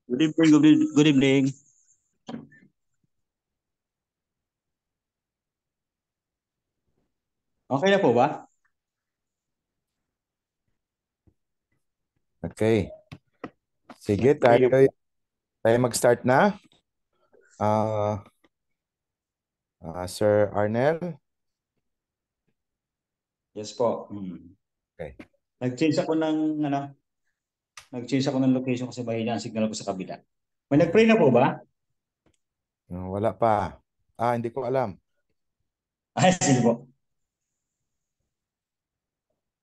Good evening, good evening. Okay na po ba? Okay. Sige, Kayo po. tayo mag-start na. Ah, Sir Arnel. Yes po. Okay. Nag-change ako ng ano, nag-change ako ng location kasi mahina ang signal ko sa kabila. May nag-pray na po ba? Wala pa. Hindi ko alam. Ay, sige po.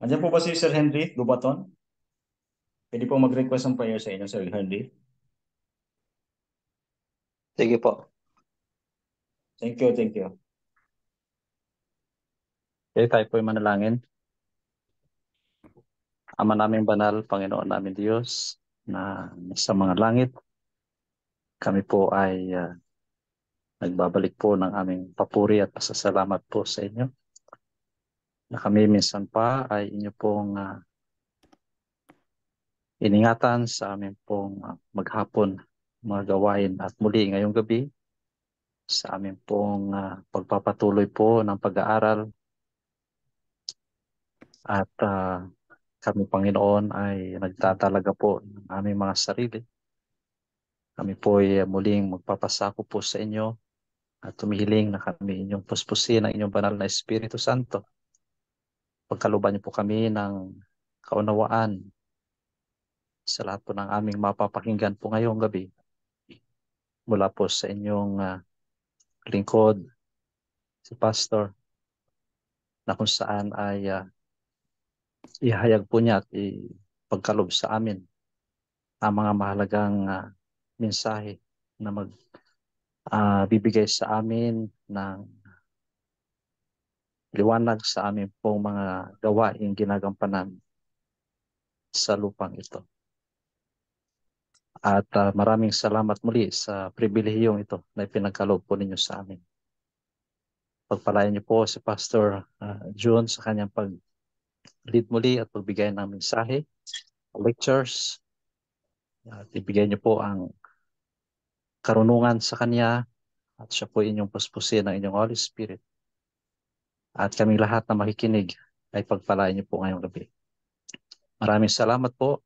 Andiyan po ba si Sir Henry Gubaton? Pwede po mag-request ng prayer sa inyo, Sir Henry. Sige po. Thank you, thank you. Okay, tayo po ay manalangin. Ama naming banal, Panginoon namin Diyos, na sa mga langit, kami po ay nagbabalik po ng aming papuri at pasasalamat po sa inyo. Na kami minsan pa ay inyo pong iningatan sa aming pong maghapon, mga gawain at muli ngayong gabi sa aming pong pagpapatuloy po ng pag-aaral at kami Panginoon ay nagtatalaga po ng aming mga sarili. Kami po ay muling magpapasako po sa inyo at tumihiling na kami inyong puspusin ang inyong banal na Espiritu Santo. Pagkaluban niyo po kami ng kaunawaan sa lahat po ng aming mapapakinggan po ngayong gabi mula po sa inyong lingkod, si Pastor, na kung saan ay ihayag po niya at ipagkalob sa amin ang mga mahalagang mensahe na bibigay sa amin ng liwanag sa amin pong mga gawaing ginagampanan sa lupang ito. At maraming salamat muli sa pribilehiyong ito na ipinagkaloob po ninyo sa amin. Pagpalayan niyo po si Pastor June sa kanyang pag-lead muli at pagbigay ng mensahe, lectures. At ibigay niyo po ang karunungan sa kanya at siya po inyong puspusin ng inyong Holy Spirit. At kaming lahat na makikinig ay pagpalayan niyo po ngayong gabi. Maraming salamat po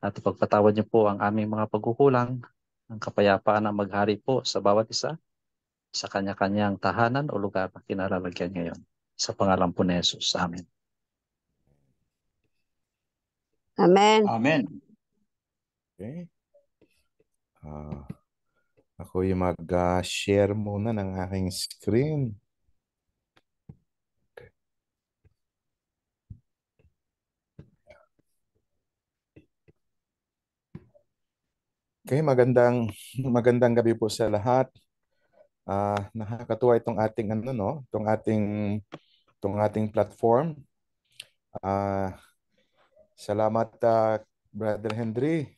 at ipagpatawad niyo po ang aming mga pagkukulang, ang kapayapaan na maghari po sa bawat isa sa kanya-kanyang tahanan o lugar na kinalalagyan ngayon. Sa pangalan po ni Jesus. Amen. Amen. Amen. Okay. Ako yung mag-share muna ng aking screen. Okay, magandang gabi po sa lahat. Nakakatuwa itong ating itong ating platform. Salamat, Brother Henry.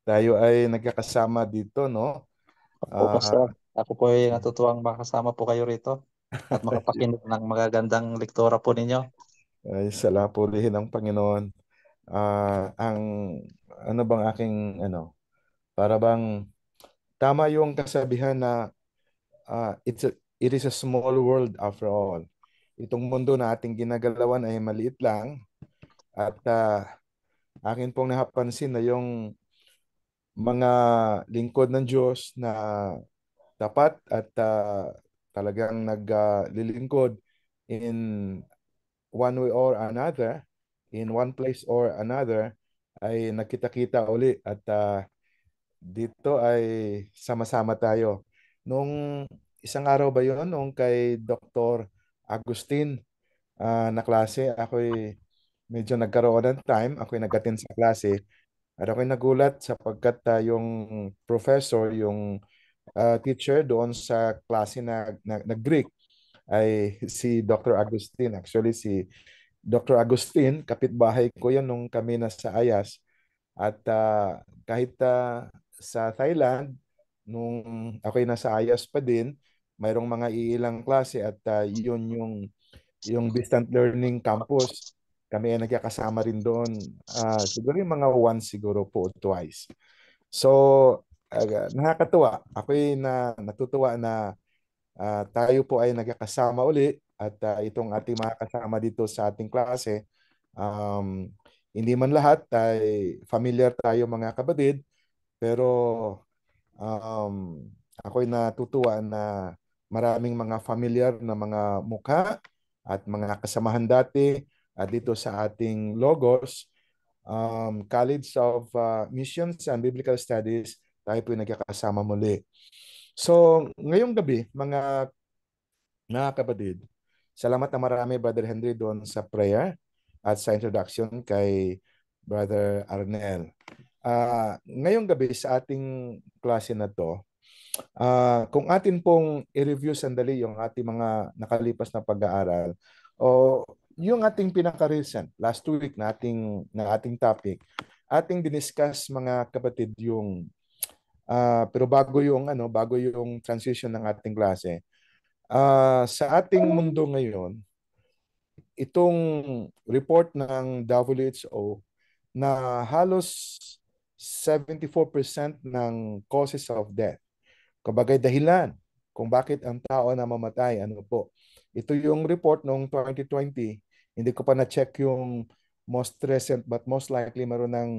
Tayo ay nagkakasama dito, no? Opo, Pastor. Ako po ay natutuwang makasama po kayo rito at makapakinig ng magagandang lektura po ninyo. Ay, salapulihin ng Panginoon. Ang ano bang aking para bang tama yung kasabihan na it is a small world after all. Itong mundo na ating ginagalawan ay maliit lang at akin pong napapansin na yung mga lingkod ng Diyos na tapat at talagang naglilingkod in one way or another, in one place or another, ay nagkita-kita uli at dito ay sama-sama tayo. Nung isang araw ba yun, nung kay Dr. Agustin na klase, ako'y medyo nagkaroon ng time, ako'y nag-attend sa klase, at ako'y nagulat sapagkat yung professor, yung teacher doon sa klase na Greek ay si Dr. Agustin. Actually, si Dr. Agustin, kapitbahay ko yan nung kami nasa Ayas. At kahit sa Thailand, nung ako'y nasa Ayas pa din, mayroong mga iilang klase at yun yung distant learning campus. Kami ay nagkakasama rin doon. Siguro yung mga once siguro po o twice. So, nakakatuwa. Ako'y natutuwa na tayo po ay nagkakasama uli at itong ating mga kasama dito sa ating klase. Hindi man lahat ay familiar tayo mga kapatid, pero ako'y natutuwa na maraming mga familiar na mga mukha at mga kasamahan dati dito sa ating Logos, College of Missions and Biblical Studies, tayo po nagkakasama muli. So, ngayong gabi, mga kapatid, salamat na marami, Brother Henry, doon sa prayer at sa introduction kay Brother Arnel. Ngayong gabi sa ating klase na to, kung atin pong i-review sandali yung ating mga nakalipas na pag-aaral o yung ating pinaka-recent, last week na ating topic, ating diniscuss mga kapatid yung pero bago yung transition ng ating klase. Sa ating mundo ngayon, itong report ng WHO na halos 74% ng causes of death, kumbaga dahilan kung bakit ang tao na mamatay, ano po. Ito yung report noong 2020. Hindi ko pa na-check yung most recent, but most likely meron ng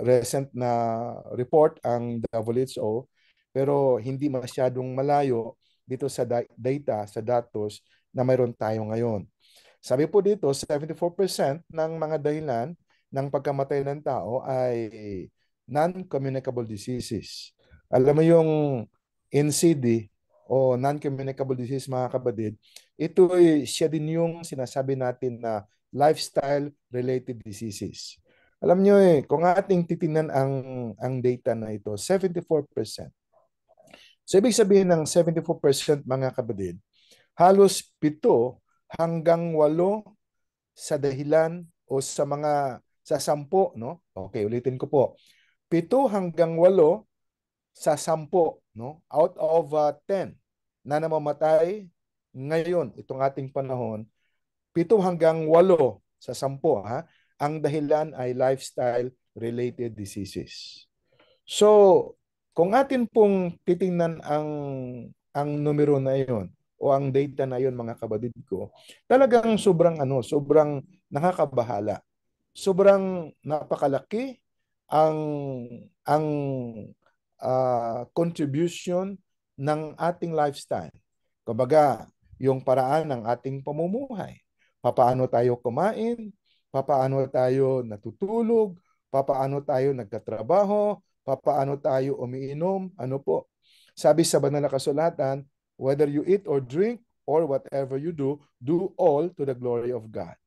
recent na report ang WHO, pero hindi masyadong malayo dito sa data, sa datos na mayroon tayo ngayon. Sabi po dito, 74% ng mga dahilan ng pagkamatay ng tao ay non-communicable diseases. Alam mo yung NCD o non-communicable disease, mga kapatid, ito siya din yung sinasabi natin na lifestyle-related diseases. Alam nyo kung ating titingnan ang data na ito, 74%. So, ibig sabihin ng 74% mga kapatid, halos 7 hanggang 8 sa dahilan o sa 10, no? Okay, ulitin ko po. 7 hanggang 8 sa 10, no? Out of 10 na namamatay ngayon, itong ating panahon, 7 hanggang 8 sa 10, ha? Ang dahilan ay lifestyle-related diseases. So, kung atin pong titingnan ang numero na iyon o ang data na iyon, mga kapatid ko, talagang sobrang nakakabahala. Sobrang napakalaki ang contribution ng ating lifestyle. Kumbaga, yung paraan ng ating pamumuhay. Papaano tayo kumain, papaano tayo natutulog, papaano tayo nagtatrabaho, papaano tayo umiinom, ano po. Sabi sa banal na kasulatan, whether you eat or drink or whatever you do all to the glory of God.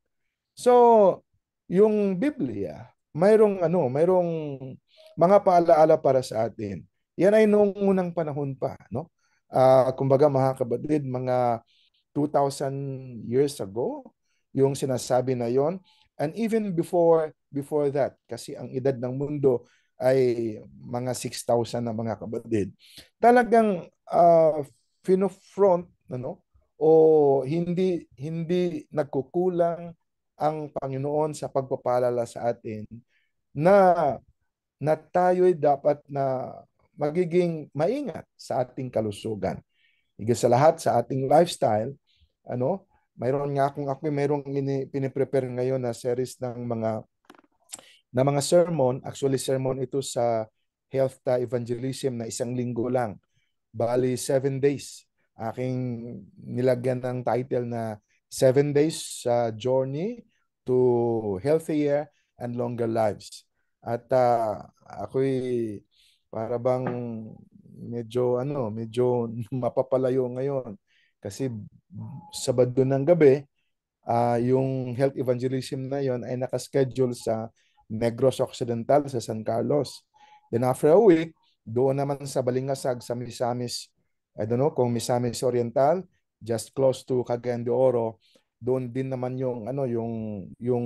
So, yung Biblia, mayroong mga paalaala para sa atin. Yan ay noong unang panahon pa, no? Kumbaga mga kapatid, mga 2,000 years ago, yung sinasabi na yon, and even before that, kasi ang edad ng mundo ay mga 6,000 na, mga kapatid. Talagang finofront, ano, o hindi nagkukulang ang Panginoon sa pagpapalala sa atin na tayo'y dapat na magiging maingat sa ating kalusugan. Higit sa lahat sa ating lifestyle, mayroon nga ako mayroong piniprepare ngayon na series ng mga sermon. Actually, sermon ito sa health evangelism na 1 linggo lang. Bali, 7 days. Aking nilagyan ng title na 7 days journey to healthier and longer lives. At ako'y para bang medyo mapapalayo ngayon kasi Sabado ng gabi, yung health evangelism na yon ay nakaschedule sa Negros Occidental sa San Carlos. Then after a week, doon naman sa Balingasag sa Misamis, I don't know kung Misamis Oriental, just close to Cagayan de Oro, doon din naman yung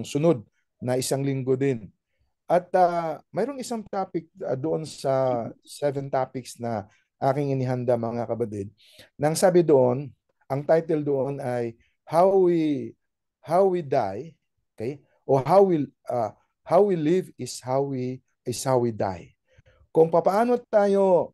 sunod na 1 linggo din. At mayroong isang topic doon sa 7 topics na aking inihanda, mga kapatid. Nang sabi doon, ang title doon ay how we die, okay? O how we live is how we die. kung papaano tayo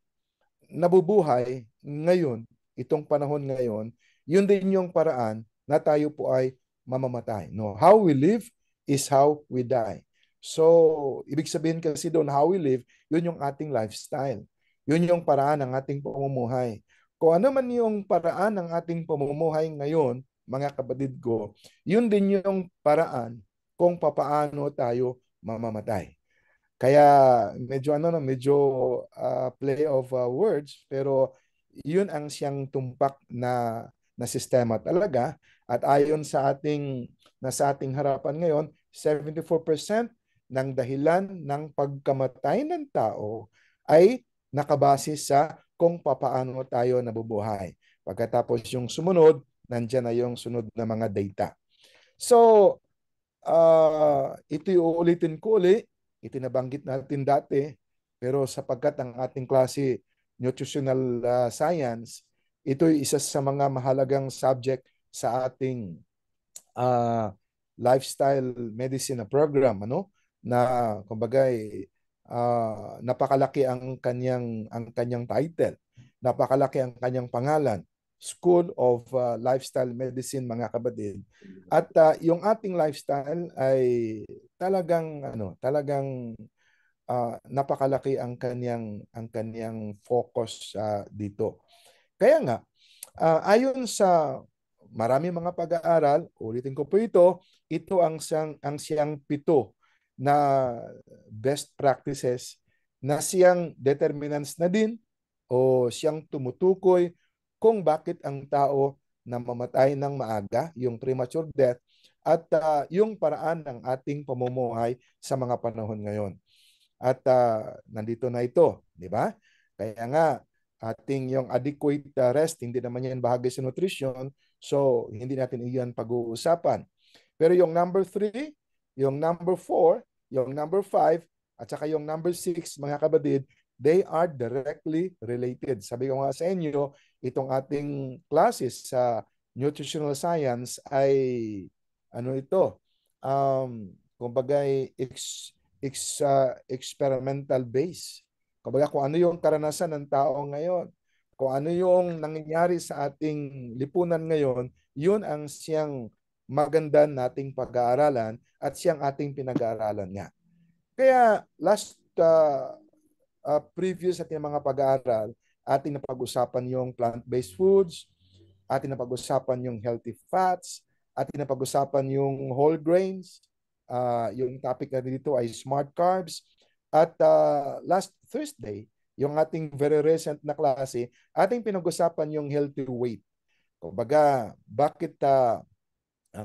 nabubuhay ngayon, itong panahon ngayon, yun din yung paraan na tayo po ay mamamatay. No, how we live is how we die. So, ibig sabihin kasi doon, how we live, yun yung ating lifestyle. Yun yung paraan ng ating pamumuhay. Kung ano man yung paraan ng ating pamumuhay ngayon, mga kapatid ko, yun din yung paraan kung papaano tayo mamamatay. Kaya medyo medyo play of words, pero yun ang siyang tumpak na sistema talaga. At ayon sa ating harapan ngayon, 74% ng dahilan ng pagkamatay ng tao ay nakabase sa kung papaano tayo nabubuhay. Pagkatapos yung sumunod, nandiyan na yung sunod na mga data. So, ito'y uulitin ko uli. Itinabanggit natin dati, pero sapagkat ang ating klase nutritional science, ito'y isa sa mga mahalagang subject sa ating lifestyle medicine program, na kumbaga napakalaki ang kanyang title. Napakalaki ang kanyang pangalan, School of Lifestyle Medicine, mga kapatid. At yung ating lifestyle ay talagang napakalaki ang kanyang focus dito. Kaya nga, ayon sa marami mga pag-aaral, ulitin ko po ito ang siyang 7 na best practices na siyang determinants na din o siyang tumutukoy kung bakit ang tao namamatay ng maaga, yung premature death, at yung paraan ng ating pamumuhay sa mga panahon ngayon. At nandito na ito, di ba? Kaya nga, ating yung adequate rest, hindi naman yan bahagi sa nutrition, so hindi natin iyan pag-uusapan. Pero yung number 3, yung number 4, yung number 5, at saka yung number 6, mga kapatid, they are directly related. Sabi ko nga sa inyo, itong ating classes sa nutritional science ay kumbaga experimental base. Kumbaga kung ano yung karanasan ng tao ngayon, kung ano yung nangyayari sa ating lipunan ngayon, yun ang siyang maganda nating pag-aaralan at siyang ating pinag-aaralan nga. Kaya last previous ating mga pag-aaral, ating napag-usapan yung plant-based foods, ating napag-usapan yung healthy fats, ating napag-usapan yung whole grains, yung topic na dito ay smart carbs, at last Thursday, yung ating very recent na klase, ating pinag-usapan yung healthy weight. Kumbaga, bakit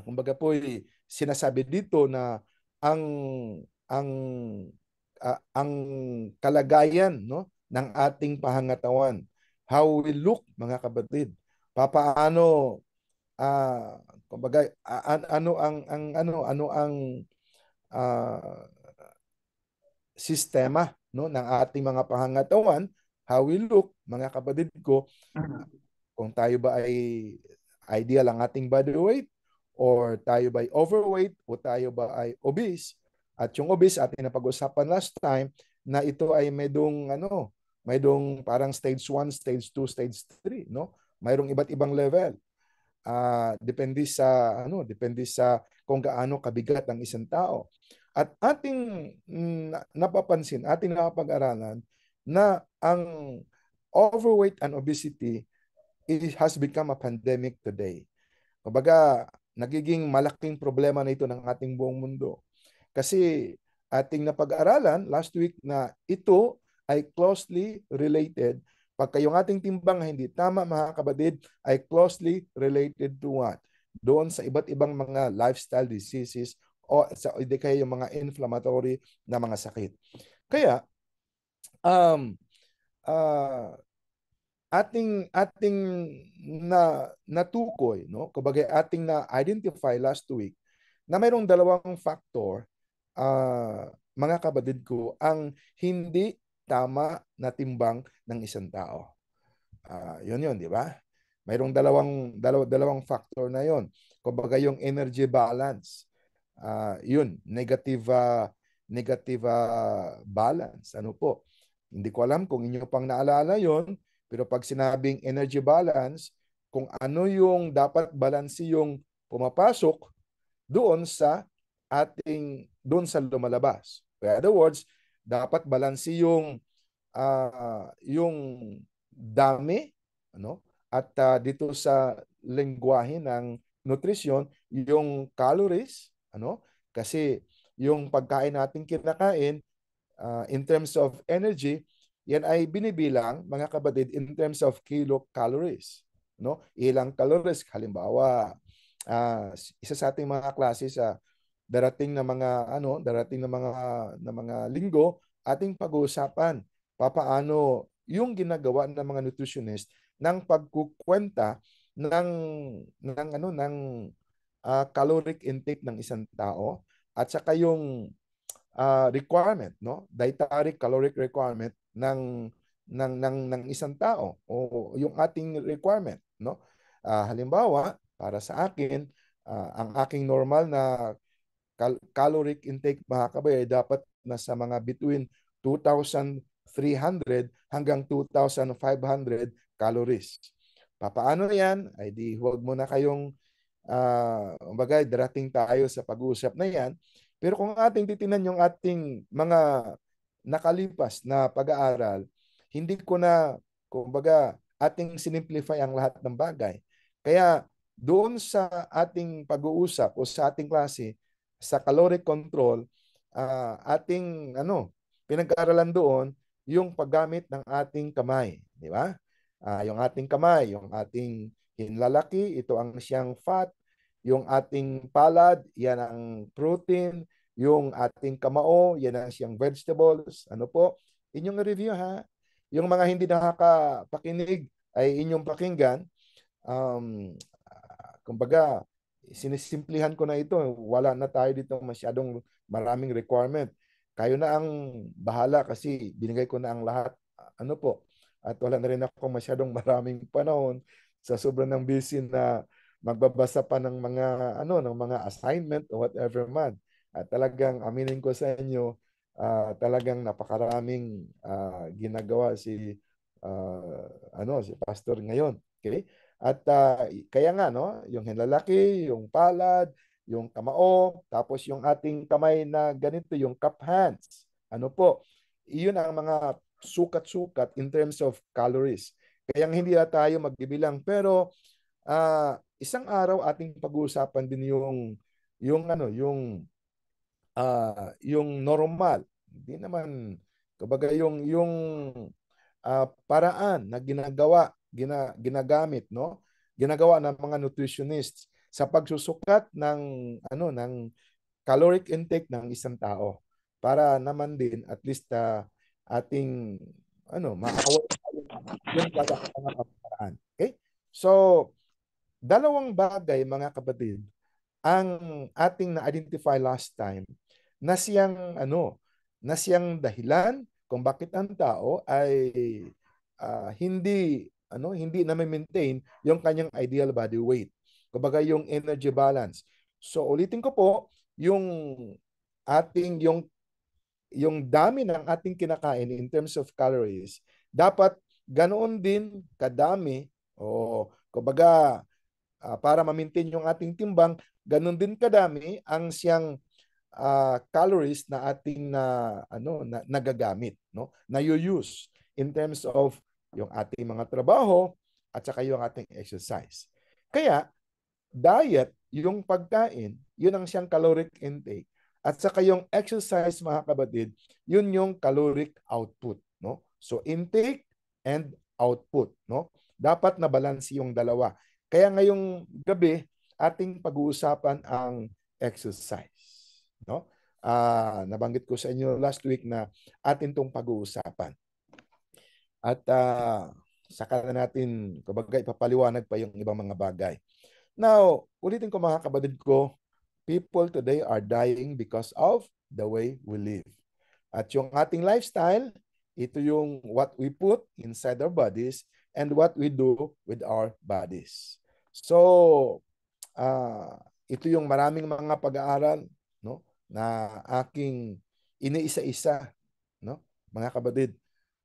kumbaga po sinasabi dito na ang ang ang kalagayan ng ating pangangatawan, how we look, mga kapatid, papaano kumbaga ano ang sistema ng ating mga pangangatawan, how we look, mga kapatid ko, kung tayo ba ay ideal ang ating body weight, or tayo ba ay overweight, o tayo ba ay obese. At yung obese, atin na pag-usapan last time, na ito ay medong parang stage 1, stage 2, stage 3, mayroong iba't ibang level. Depende sa kung gaano kabigat ang isang tao. At ating napapansin, ating napag-aralan na ang overweight and obesity has become a pandemic today. Kumbaga, nagiging malaking problema na ito ng ating buong mundo. Kasi ating napag-aralan last week na ito ay closely related. Pagka yung ating timbang hindi tama, mga kapatid, ay closely related to what? Doon sa iba't ibang mga lifestyle diseases o sa kaya yung mga inflammatory na mga sakit. Kaya, ating natukoy, kumbaga ating na-identify last week na mayroong 2 factor, mga kapatid ko, ang hindi tama na timbang ng isang tao. Yun, di ba? Mayroong dalawang factor na yun. Kumbaga yung energy balance. Yun, negative balance. Ano po? Hindi ko alam kung inyo pang naalala yon, pero pag sinabing energy balance, kung ano yung dapat balanse yung pumapasok doon sa lumalabas. In other words, dapat balanse yung dami, ano, at dito sa lengguwahe ng nutrisyon, yung calories, ano, kasi yung pagkain natin kinakain, in terms of energy, yan ay binibilang, mga kapatid, in terms of kilocalories. No? Ilang calories, halimbawa, isa sa ating mga klase sa darating na mga linggo, ating pag-uusapan papaano yung ginagawa ng mga nutritionist ng pagkukwenta ng caloric intake ng isang tao, at saka yung requirement, no? Dietary caloric requirement ng isang tao, o yung ating requirement, no? Halimbawa, para sa akin, ang aking normal na caloric intake, mga kabay, ay dapat nasa mga between 2,300 hanggang 2,500 calories. Papaano yan? Ay di huwag mo na kayong bagay, darating tayo sa pag-uusap na yan. Pero kung ating titinan yung ating mga nakalipas na pag-aaral, hindi ko na, kumbaga, ating sinimplify ang lahat ng bagay. Kaya doon sa ating pag-uusap o sa ating klase, sa caloric control, pinag-aaralan doon yung paggamit ng ating kamay. Di ba? Yung ating kamay, yung ating hinlalaki, ito ang siyang fat. Yung ating palad, yan ang protein. Yung ating kamao, yan ang siyang vegetables. Ano po? Inyong review, ha. Yung mga hindi nakakapakinig ay inyong pakinggan. Kumbaga, sinisimplihan ko na ito. Wala na tayo dito masyadong maraming requirement. Kayo na ang bahala kasi binigay ko na ang lahat. Ano po? At wala na rin ako masyadong maraming panahon sa sobrang ng busy na magbabasa pa ng mga assignment o whatever man. At talagang aminin ko sa inyo, talagang napakaraming ginagawa si pastor ngayon. Okay? At kaya nga, no, yung hinlalaki, yung palad, yung kamao, tapos yung ating kamay na ganito, yung cup hands. Ano po? Iyon ang mga sukat-sukat in terms of calories. Kaya hindi na tayo magbibilang, pero isang araw ating pag-uusapan din yung normal. Hindi naman, kumbaga, yung paraan na ginagamit, no? Ginagawa ng mga nutritionists sa pagsusukat ng caloric intake ng isang tao, para naman din at least ating maawat yung mga paraan. Okay? So, dalawang bagay, mga kapatid, ang ating na-identify last time na siyang dahilan kung bakit ang tao ay hindi na maintain yung kanyang ideal body weight. Kumbaga yung energy balance. So ulitin ko po, yung ating yung dami ng ating kinakain in terms of calories, dapat ganoon din kadami, o kumbaga, para ma-maintain yung ating timbang, ganoon din kadami ang siyang calories na ating nagagamit, no? Na use in terms of yung ating mga trabaho at saka yung ating exercise. Kaya diet, yung pagkain, yun ang siyang caloric intake. At saka yung exercise, mga kapatid, yun yung caloric output, no? So intake and output, no? Dapat na balance yung dalawa. Kaya ngayong gabi, ating pag-uusapan ang exercise, no? Nabanggit ko sa inyo last week na atin tong pag-uusapan. At saka na natin, kumbaga, ipapaliwanag pa yung ibang mga bagay. Now, ulitin ko, mga kapatid ko, people today are dying because of the way we live. At yung ating lifestyle, ito yung what we put inside our bodies and what we do with our bodies. So, ito yung maraming mga pag-aaral, no, na aking iniisa-isa, no, mga kapatid,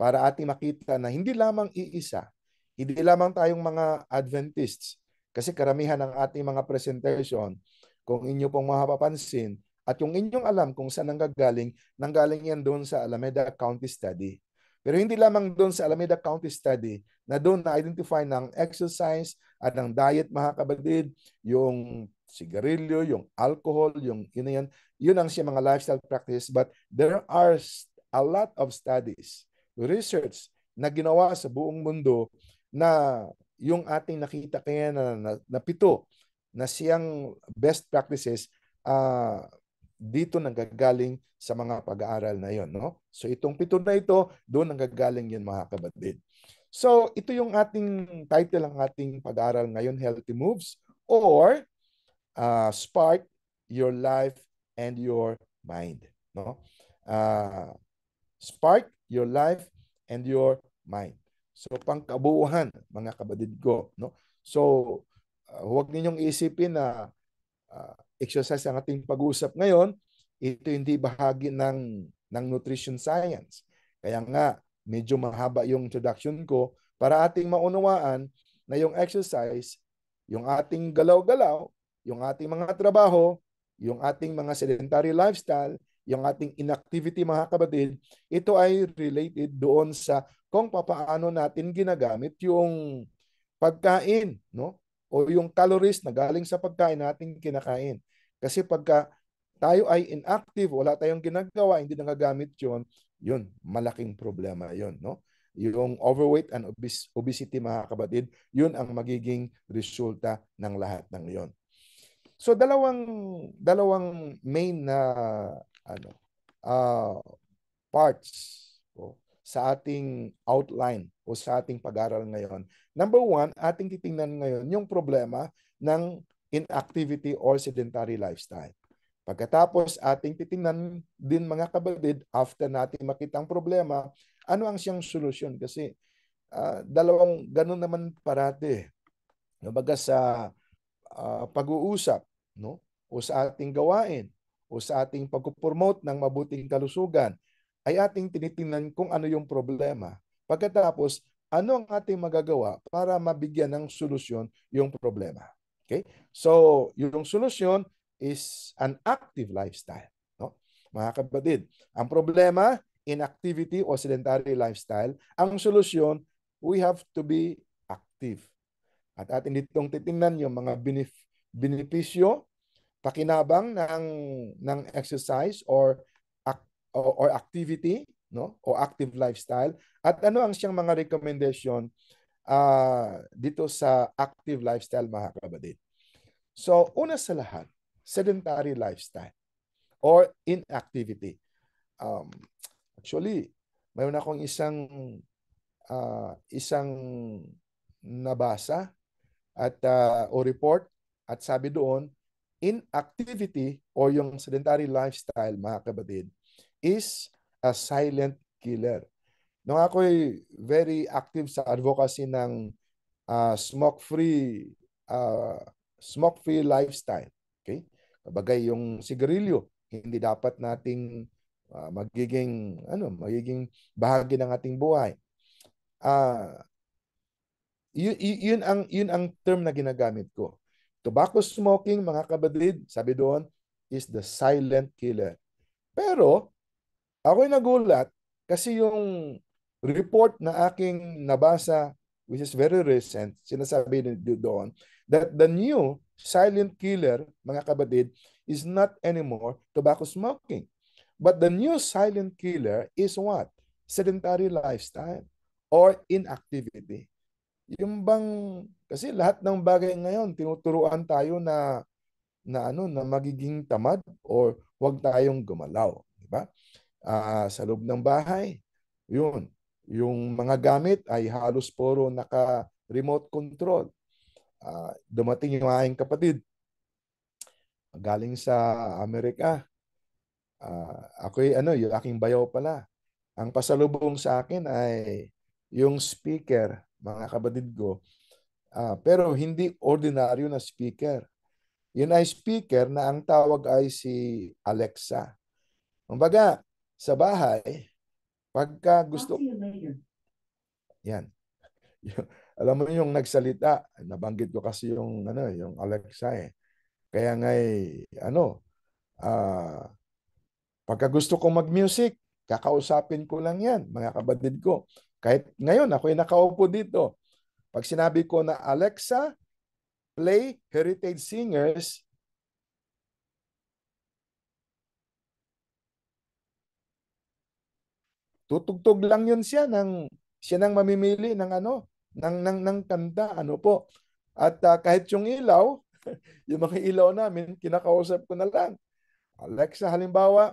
para ating makita na hindi lamang iisa, hindi lamang tayong mga Adventists, kasi karamihan ng ating mga presentation, kung inyo pong mapapansin, at yung inyong alam kung saan nanggaling yan doon sa Alameda County Study. Pero hindi lamang doon sa Alameda County Study na doon na-identify ng exercise at ng diet, mga kabadid, yung sigarilyo, yung alcohol, yung yun ang siya mga lifestyle practice. But there are a lot of studies, research na ginawa sa buong mundo na yung ating nakita kaya na pito na siyang best practices dito nanggagaling sa mga pag-aaral na yon, no? So itong pito na ito, doon nanggagaling yun, mga kabadid. So ito yung ating title ng ating pag-aaral ngayon, Healthy Moves or Spark Your Life and Your Mind, no? Spark Your Life and Your Mind. So pangkabuuhan, mga kabadid ko, no? So huwag ninyong isipin na exercise ang ating pag-uusap ngayon, ito hindi bahagi ng nutrition science. Kaya nga, medyo mahaba yung introduction ko para ating maunawaan na yung exercise, yung ating galaw-galaw, yung ating mga trabaho, yung ating mga sedentary lifestyle, yung ating inactivity, mga kabadid, ito ay related doon sa kung papaano natin ginagamit yung pagkain, no? O yung calories na galing sa pagkain natin kinakain. Kasi pagka tayo ay inactive, wala tayong ginagawa, hindi nagagamit yun, malaking problema yun, no? Yung overweight and obesity, mga kabadid, yun ang magiging resulta ng lahat ng yon. So dalawang main na parts sa ating outline o sa ating pag-aaral ngayon. Number one, ating titingnan ngayon yung problema ng inactivity or sedentary lifestyle. Pagkatapos ating titingnan din, mga kabadid, after natin makita ang problema, ano ang siyang solusyon? Kasi dalawang ganun naman parati. Nabaga sa pag-uusap, no? O sa ating gawain, o sa ating pag-promote ng mabuting kalusugan, ay ating tinitingnan kung ano yung problema. Pagkatapos, ano ang ating magagawa para mabigyan ng solusyon yung problema. Okay? So, yung solusyon is an active lifestyle. No? Mga kapatid, ang problema, inactivity o sedentary lifestyle. Ang solusyon, we have to be active. At atin ditong titingnan yung mga benepisyo, pakinabang ng exercise or activity, no? O active lifestyle. At ano ang siyang mga recommendation dito sa active lifestyle, mga kabadid. So, una sa lahat, sedentary lifestyle or inactivity. Actually, mayroon akong isang nabasa at o report at sabi doon, inactivity o yung sedentary lifestyle, mga kabadid, is a silent killer. Nung ako'y very active sa advocacy ng smoke-free lifestyle. Okay? Kabagay yung sigarilyo, hindi dapat nating magiging bahagi ng ating buhay. Yun ang term na ginagamit ko. Tobacco smoking, mga kabadid, sabi doon, is the silent killer. Pero ako'y nagulat kasi yung report na aking nabasa, which is very recent, sinasabi doon that the new silent killer, mga kabadid, is not anymore tobacco smoking. But the new silent killer is what? Sedentary lifestyle or inactivity. Yung bang, kasi lahat ng bagay ngayon, tinuturuan tayo na magiging tamad or huwag tayong gumalaw. Diba? Sa loob ng bahay, yung mga gamit ay halos puro naka-remote control. Dumating yung aking kapatid, galing sa Amerika. Yung aking bayaw pala. Ang pasalubong sa akin ay yung speaker, mga kapatid ko. Pero hindi ordinaryo na speaker. Yun ay speaker na ang tawag ay si Alexa. Kumbaga, sa bahay, Pagka gusto, yan. Alam mo yung nagsalita, nabanggit ko kasi yung yung Alexa eh. Kaya nga ano, ah pagka gusto kong mag-music, kakausapin ko lang yan, mga kapatid ko. Kahit ngayon, ako'y nakaupo dito. Pag sinabi ko na, Alexa, play Heritage Singers, tutugtog lang yun siya nang mamimili ng ng kanta, ano po. At kahit yung ilaw, yung mga ilaw namin, kinakausap ko na lang. Alexa, halimbawa,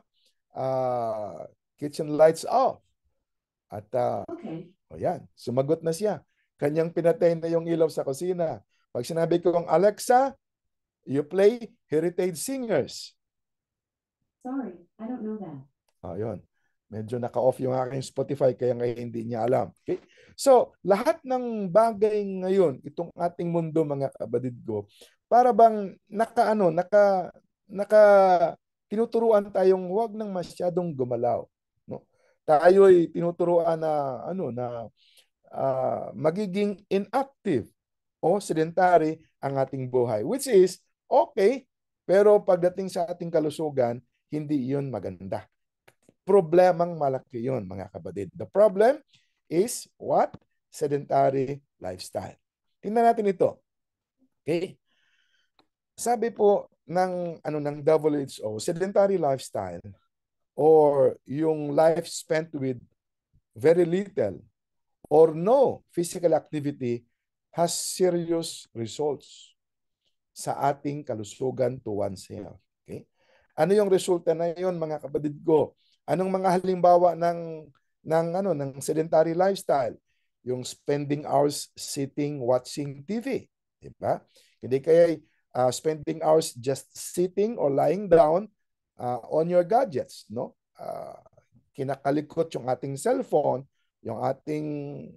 kitchen lights off. At o yan, sumagot na siya. Kanyang pinatay na yung ilaw sa kusina. Pag sinabi ko kong Alexa, you play Heritage Singers. Sorry, I don't know that. Yun. Medyo naka-off yung aking Spotify kaya ngayon hindi niya alam. Okay? So, lahat ng bagay ngayon, itong ating mundo mga kabadid ko, para bang naka tinuturuan tayong huwag nang masyadong gumalaw, no? Tayo'y tinuturuan na magiging inactive o sedentary ang ating buhay, which is okay, pero pagdating sa ating kalusugan, hindi iyon maganda. Problemang malaki yun, mga kapatid. The problem is what? Sedentary lifestyle. Tingnan natin ito. Okay? Sabi po ng WHO, sedentary lifestyle or yung life spent with very little or no physical activity has serious results sa ating kalusugan to one's health. Okay? Ano yung resulta na yon, mga kapatid ko? Anong mga halimbawa ng sedentary lifestyle? Yung spending hours sitting, watching TV. Diba? Hindi kaya spending hours just sitting or lying down on your gadgets, no? Kinakalikot yung ating cellphone, yung ating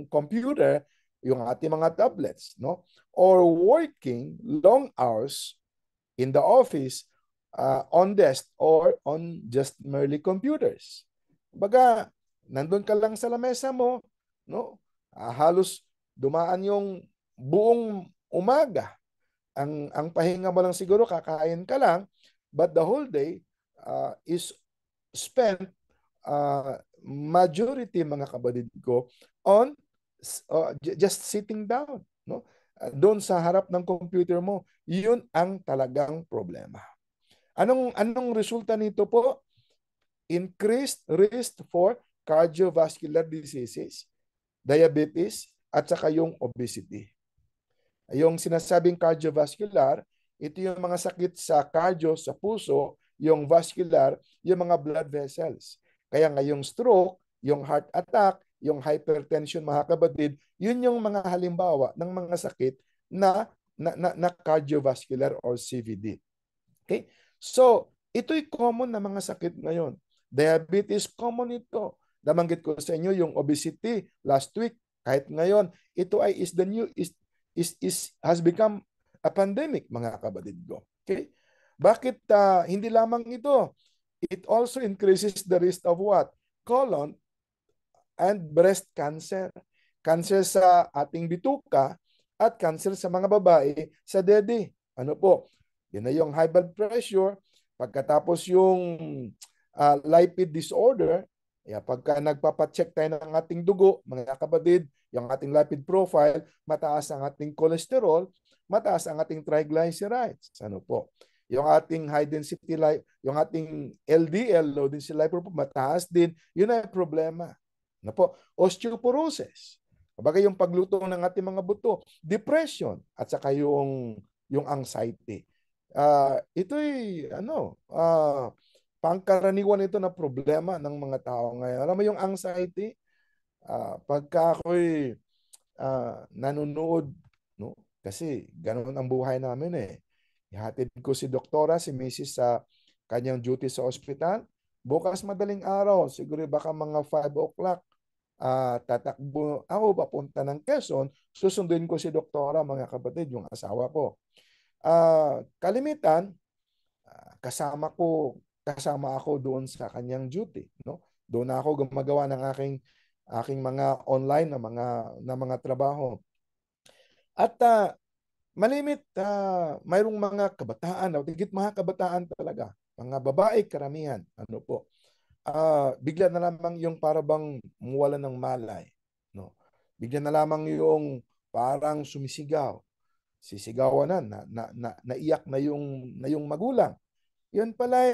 computer, yung ating mga tablets, no? Or working long hours in the office, on desk or on just merely computers. Baga, nandun ka lang sa lamesa mo, no? Halos dumaan yung buong umaga. Ang pahinga mo lang siguro, kakain ka lang, but the whole day is spent majority, mga kabadid ko, on just sitting down, no? Doon sa harap ng computer mo, yun ang talagang problema. Anong resulta nito po? Increased risk for cardiovascular diseases, diabetes, at saka yung obesity. Yung sinasabing cardiovascular, ito yung mga sakit sa cardio, sa puso, yung vascular, yung mga blood vessels. Kaya nga yung stroke, yung heart attack, yung hypertension, mga kabadid, yun yung mga halimbawa ng mga sakit na cardiovascular or CVD. Okay? So, ito'y common na mga sakit ngayon. Diabetes, common ito. Nabanggit ko sa inyo yung obesity last week. Kahit ngayon, ito ay has become a pandemic, mga kabadid ko. Okay? Bakit hindi lamang ito? It also increases the risk of what? Colon and breast cancer. Cancer sa ating bituka at cancer sa mga babae sa dede. Ano po? Yun na yung high blood pressure. Pagkatapos yung lipid disorder, pagka nagpapacheck tayo ng ating dugo, mga kapatid, yung ating lipid profile, mataas ang ating cholesterol, mataas ang ating triglycerides. Ano po? Yung ating high density, yung ating LDL, low density lipoprotein, mataas din. Yun ay problema. Ano po? Osteoporosis. Kumbaga yung pagluto ng ating mga buto, depression, at saka yung anxiety. Ito'y pangkaraniwan ito na problema ng mga tao ngayon. Alam mo yung anxiety, pagka ako'y nanonood, no? Kasi ganun ang buhay namin eh. Ihatid ko si doktora, si Mrs. sa kanyang duty sa ospital. Bukas madaling araw, siguro baka mga 5 o'clock, tatakbo ako papunta ng Quezon, susunduin ko si doktora, mga kapatid, yung asawa ko. Kalimitan, kasama ako doon sa kanyang duty, no? Doon na ako gumagawa ng aking mga online na mga trabaho. At malimit, mayroong mga kabataan, higit mga kabataan talaga, mga babae karamihan, ano po, bigla na lamang yung parang muwala ng malay, no? Bigla na lamang yung parang sumisigaw, sisigawan naiyak na yung magulang. Yan pala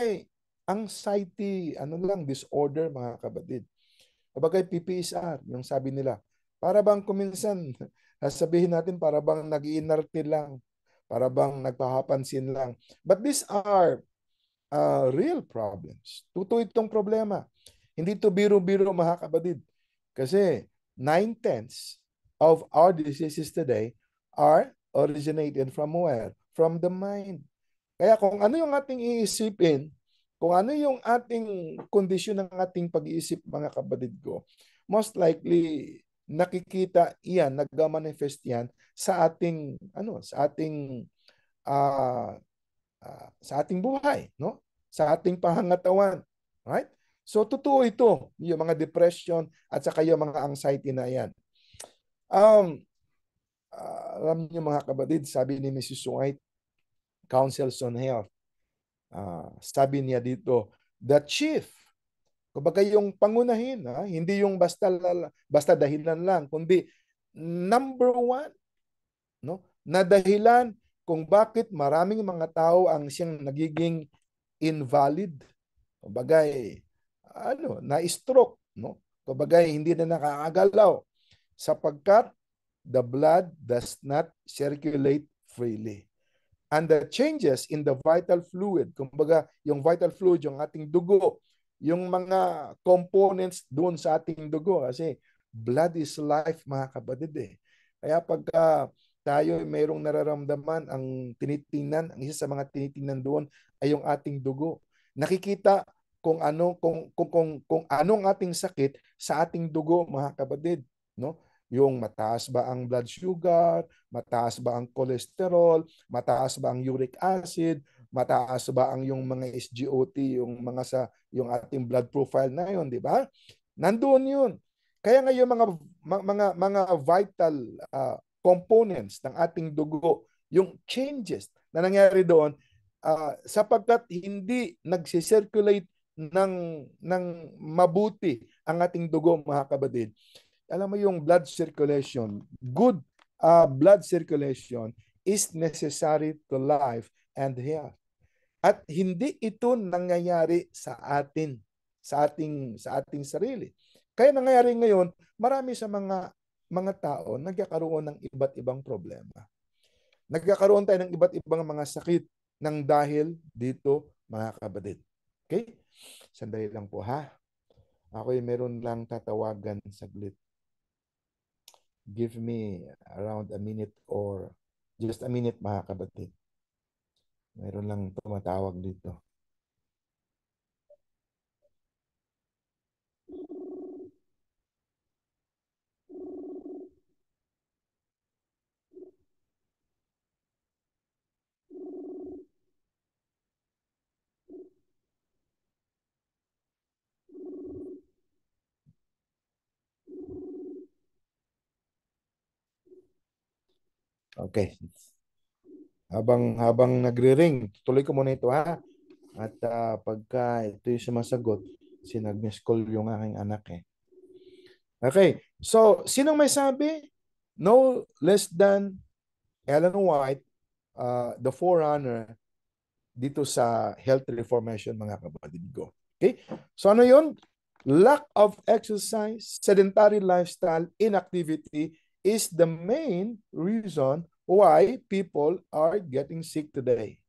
anxiety, disorder, mga kapatid. Kapag PPSR, yung sabi nila, para bang kuminsan, sabihin natin, para bang nag-iinarte lang, para bang nagpapapansin lang. But these are real problems. Totoo itong problema. Hindi to biro-biro, mga kapatid. Kasi 9/10 of our diseases today are originated from where? From the mind. Kaya kung ano yung ating iisipin, kung ano yung ating kondisyon ng ating pag-iisip, mga kapatid ko, most likely nakikita iyan, nag-manifest yan sa ating uh, sa ating buhay, no? Sa ating pangangatawan, right? So totoo ito, yung mga depression at saka yung mga anxiety na yan. Alam niyo, mga kapatid, sabi ni Mrs. White, Councils on Health, sabi niya dito, the chief, kumbaga yung pangunahin, hindi yung basta dahilan lang, kundi number one, no, na dahilan kung bakit maraming mga tao ang siyang nagiging invalid, kumbaga na-stroke, no? Kumbaga hindi na nakakagalaw sapagkat the blood does not circulate freely. And the changes in the vital fluid, kumbaga yung vital fluid, yung ating dugo, yung mga components doon sa ating dugo, kasi blood is life, mga kapatid Kaya pagka tayo mayroong nararamdaman, ang isa sa mga tinitingnan doon ay yung ating dugo. Nakikita kung anong ating sakit sa ating dugo, mga kapatid, no? Yung mataas ba ang blood sugar, mataas ba ang cholesterol, mataas ba ang uric acid, mataas ba ang yung mga SGOT, yung ating blood profile na yun, di ba? Nandoon yun. Kaya nga yung mga vital components ng ating dugo, yung changes na nangyari doon, sapagkat hindi nagsisirculate ng mabuti ang ating dugo, mga kapatid. Alam mo yung blood circulation, good blood circulation is necessary to life and health. At hindi ito nangyayari sa ating sarili. Kaya nangyayari ngayon, marami sa mga tao nagkakaroon ng iba't ibang problema. Nagkakaroon tayo ng iba't ibang mga sakit ng dahil dito, mga kapatid. Okay? Sandali lang po, ha? Ako'y meron lang tatawagan saglit. Give me around a minute or just a minute, mga kapatid. Meron lang tumatawag dito. Okay. Habang nagre-ring, tuloy ko muna ito, ha? At pagka ito yung sumasagot, sinag-miss call yung aking anak Okay. So, sinong may sabi? No less than Ellen White, the forerunner dito sa health reformation, mga kapatid ko. Okay? So ano yun? Lack of exercise, sedentary lifestyle, inactivity is the main reason why people are getting sick today.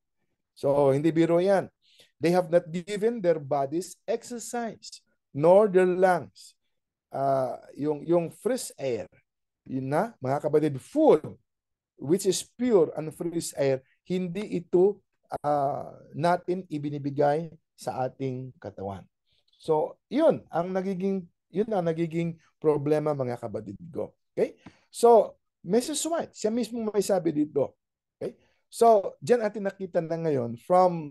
So hindi biro yan. They have not given their bodies exercise, nor their lungs. Yung fresh air, yun na, mga kapatid, food, which is pure and fresh air, hindi ito natin ibinibigay sa ating katawan. So, yun ang nagiging problema, mga kapatid ko. Okay? So, Mrs. White, siya mismo may sabi dito. Okay? So, diyan atin nakita na ngayon from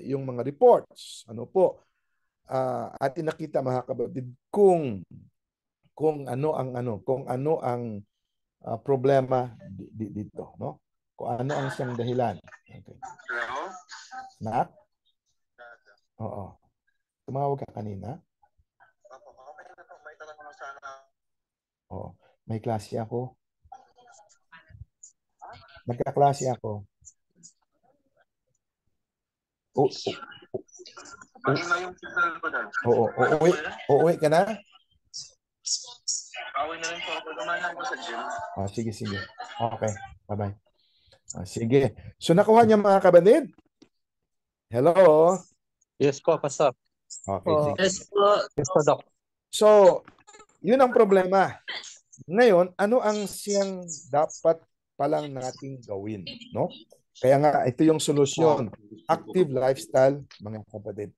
yung mga reports. Ano po? Atin nakita mga kapatid kung ano ang problema dito, no? Kung ano ang siyang dahilan. Okay. Nak? Oo. Tumawag ka kanina? Oo. May klase ako. Magkaklase ako. Oo. Uuwi ka na? Sige. Okay. Bye-bye. Sige. So nakuha niya mga kapatid? Hello? Yes po, Pastor. Okay, sige. Yes po, Doc. So, yun ang problema. Ngayon, ano ang siyang dapat palang nating gawin, no? Kaya nga, ito yung solusyon. Active lifestyle, mga kapatid.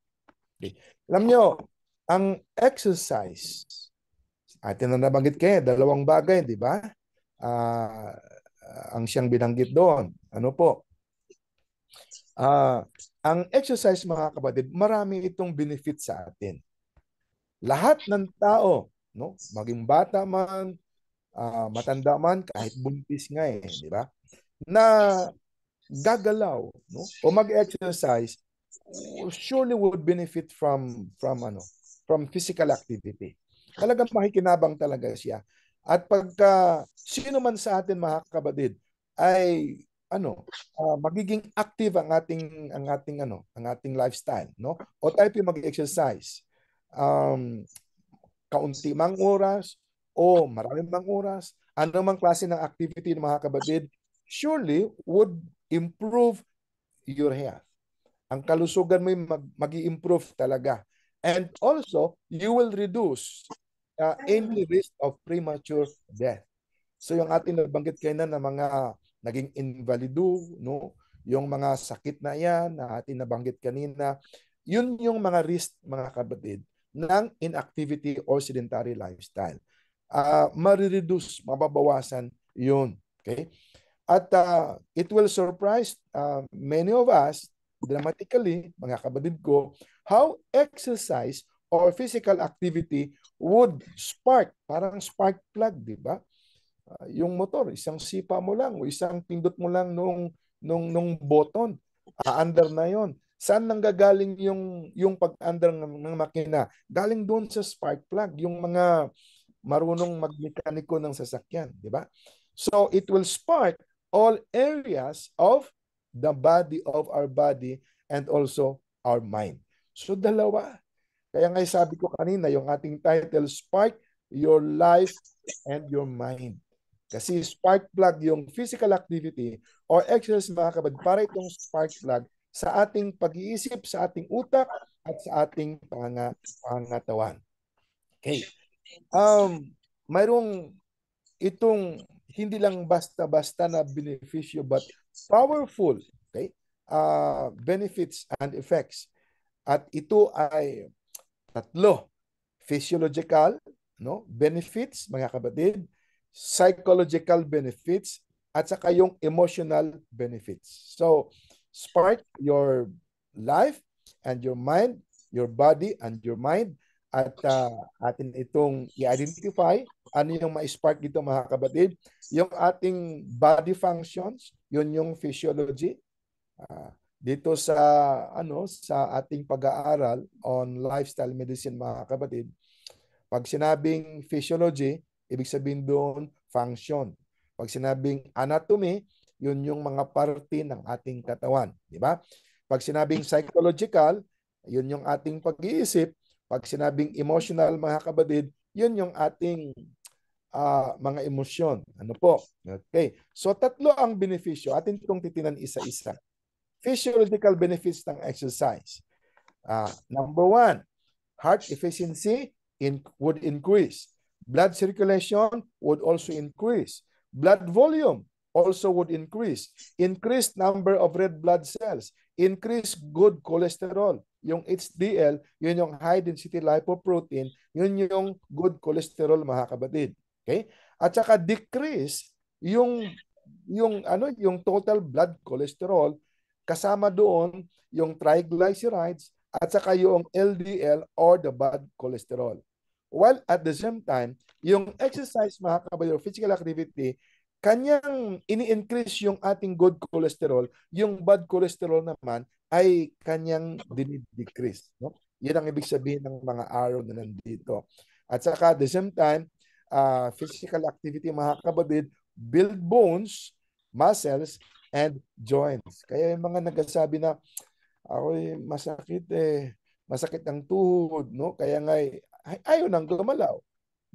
Okay. Alam nyo, ang exercise, atin na nabanggit kayo, dalawang bagay, di ba? Ang siyang binanggit doon. Ano po? Ang exercise, mga kapatid, marami itong benefit sa atin. Lahat ng tao, no, maging bata man, matanda man, kahit buntis nga di ba? Na gagalaw, no, o mag-exercise, surely would benefit from physical activity. Talagang makikinabang talaga siya. At pagka sino man sa atin mga kapatid ay magiging active ang ating lifestyle, no? O tayo mag-exercise. Kaunti mang oras o marami mang oras, anumang klase ng activity ng mga kapatid, surely would improve your health. Ang kalusugan mo mag-i-improve talaga. And also, you will reduce any risk of premature death. So yung ating nabanggit kayo na mga naging invalido, no? Yung mga sakit na yan na ating nabanggit kanina, yun yung mga risk, mga kapatid, ng inactivity or sedentary lifestyle. Marireduce, mababawasan yun. Okay? At it will surprise many of us dramatically, mga kapatid ko, how exercise or physical activity would spark, parang spark plug, di ba? Yung motor, isang sipa mo lang o isang pindot mo lang nung button, under na yon. Saan nanggagaling yung pag-under ng makina? Galing doon sa spark plug, yung mga marunong magmekaniko ng sasakyan, di ba? So it will spark all areas of the body of our body and also our mind. So dalawa. Kaya nga sabi ko kanina, yung ating title, Spark Your Life and Your Mind. Kasi spark plug yung physical activity or exercise, mga kapatid, para itong spark plug sa ating pag-iisip, sa ating utak, at sa ating pangangatawan. Okay. Mayroong itong hindi lang basta-basta na benepisyo but powerful, okay, benefits and effects. At ito ay tatlo: physiological, no, benefits, mga kapatid, psychological benefits, at saka yung emotional benefits. So, spark your life and your mind, your body and your mind, at atin itong i-identify ano yung ma-spark dito, mga kapatid. Yung ating body functions, yun yung physiology. Dito sa sa ating pag-aaral on lifestyle medicine, mga kapatid, pag sinabing physiology, ibig sabihin doon function. Pag sinabing anatomy, yun yung mga parte ng ating katawan, di ba? Pag sinabing psychological, yun yung ating pag-iisip. Pag sinabing emotional, mga kapatid, yun yung ating mga emosyon. Ano po? Okay. So tatlo ang benepisyo. Atin itong titinan isa-isa. Physiological benefits ng exercise. Number 1, heart efficiency would increase. Blood circulation would also increase. Blood volume also would increase. Increased number of red blood cells. Increased good cholesterol. Yung HDL, yun yung high density lipoprotein, yun yung good cholesterol, mga kapatid. Okay? At saka decrease yung total blood cholesterol, kasama doon yung triglycerides, at saka yung LDL or the bad cholesterol. While at the same time, yung exercise, mga kabayo, physical activity, kanyang ini-increase yung ating good cholesterol, yung bad cholesterol naman ay kanyang dinidecrease. No? Yan ang ibig sabihin ng mga arrow na nandito. At saka at the same time, physical activity, mga kabadid, build bones, muscles, and joints. Kaya yung mga nagsasabi na, ako'y masakit ang tuhod, no? Kaya nga, ayaw nang gumalaw.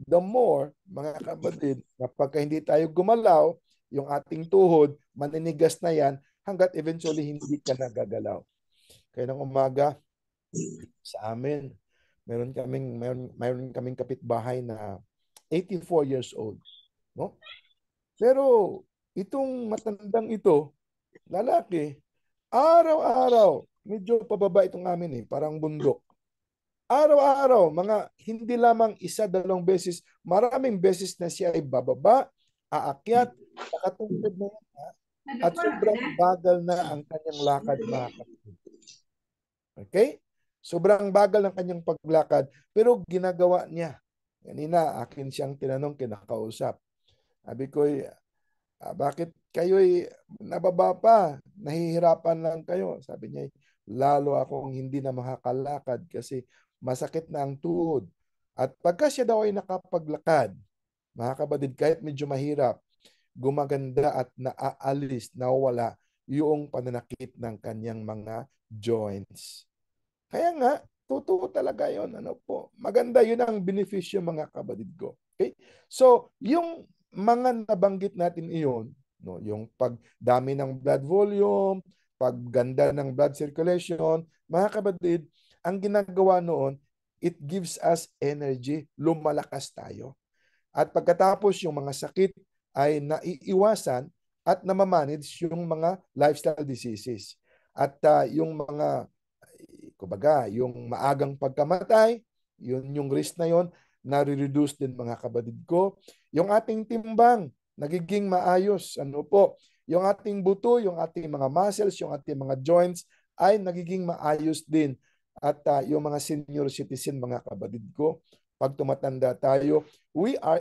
The more, mga kapatid, kapag hindi tayo gumalaw, yung ating tuhod, maninigas na yan, hanggat eventually hindi ka nagagalaw. Kaya ng umaga, sa amin, mayroon kaming kapitbahay na 84 years old, no? Pero itong matandang ito, lalaki, araw-araw, medyo pababa itong amin parang bundok. Araw-araw, mga hindi lamang isa, dalawang beses, maraming beses na siya ay bababa, aakyat, nakatungkod na yan, at sobrang bagal na ang kanyang lakad, mga kapatid. Okay? Sobrang bagal ng kanyang paglakad, pero ginagawa niya. Kanina, akin siyang tinanong, kinakausap. Sabi ko, bakit kayo'y nababa pa? Nahihirapan lang kayo. Sabi niya, lalo akong hindi na makakalakad kasi masakit na ang tuhod. At pagka siya daw ay nakapaglakad, mga kabadid, kahit medyo mahirap, gumaganda at naaalis, nawala yung pananakit ng kanyang mga joints. Kaya nga, totoo talaga yun. Ano po? Maganda yun ang benepisyo, mga kabadid ko. Okay? So, yung mga nabanggit natin iyon, no, yung pagdami ng blood volume, pagganda ng blood circulation, mga kabadid, ang ginagawa noon, it gives us energy, lumalakas tayo. At pagkatapos yung mga sakit ay naiiwasan at namamanage yung mga lifestyle diseases. At yung mga, kumbaga, yung maagang pagkamatay, yun yung risk na yon, nare-reduce din, mga kabadid ko. Yung ating timbang, nagiging maayos. Ano po? Yung ating buto, yung ating mga muscles, yung ating mga joints ay nagiging maayos din. At yung mga senior citizen, mga kabadid ko, pag tumatanda tayo, we are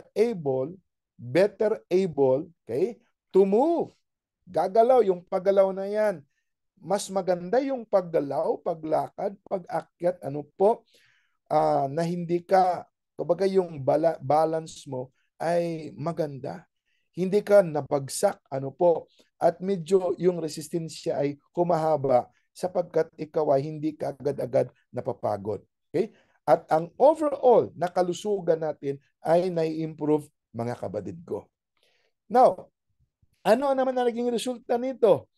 better able, okay, to move. Gagalaw, yung paggalaw na yan. Mas maganda yung paggalaw, paglakad, pag-akyat, ano po, na hindi ka, kumbaga yung balance mo ay maganda. Hindi ka nabagsak, ano po, at medyo yung resistensya ay humahaba sapagkat ikaw ay hindi ka agad-agad napapagod. Okay? At ang overall na kalusugan natin ay nai-improve, mga kabadid ko. Now, ano naman na naging resulta nito?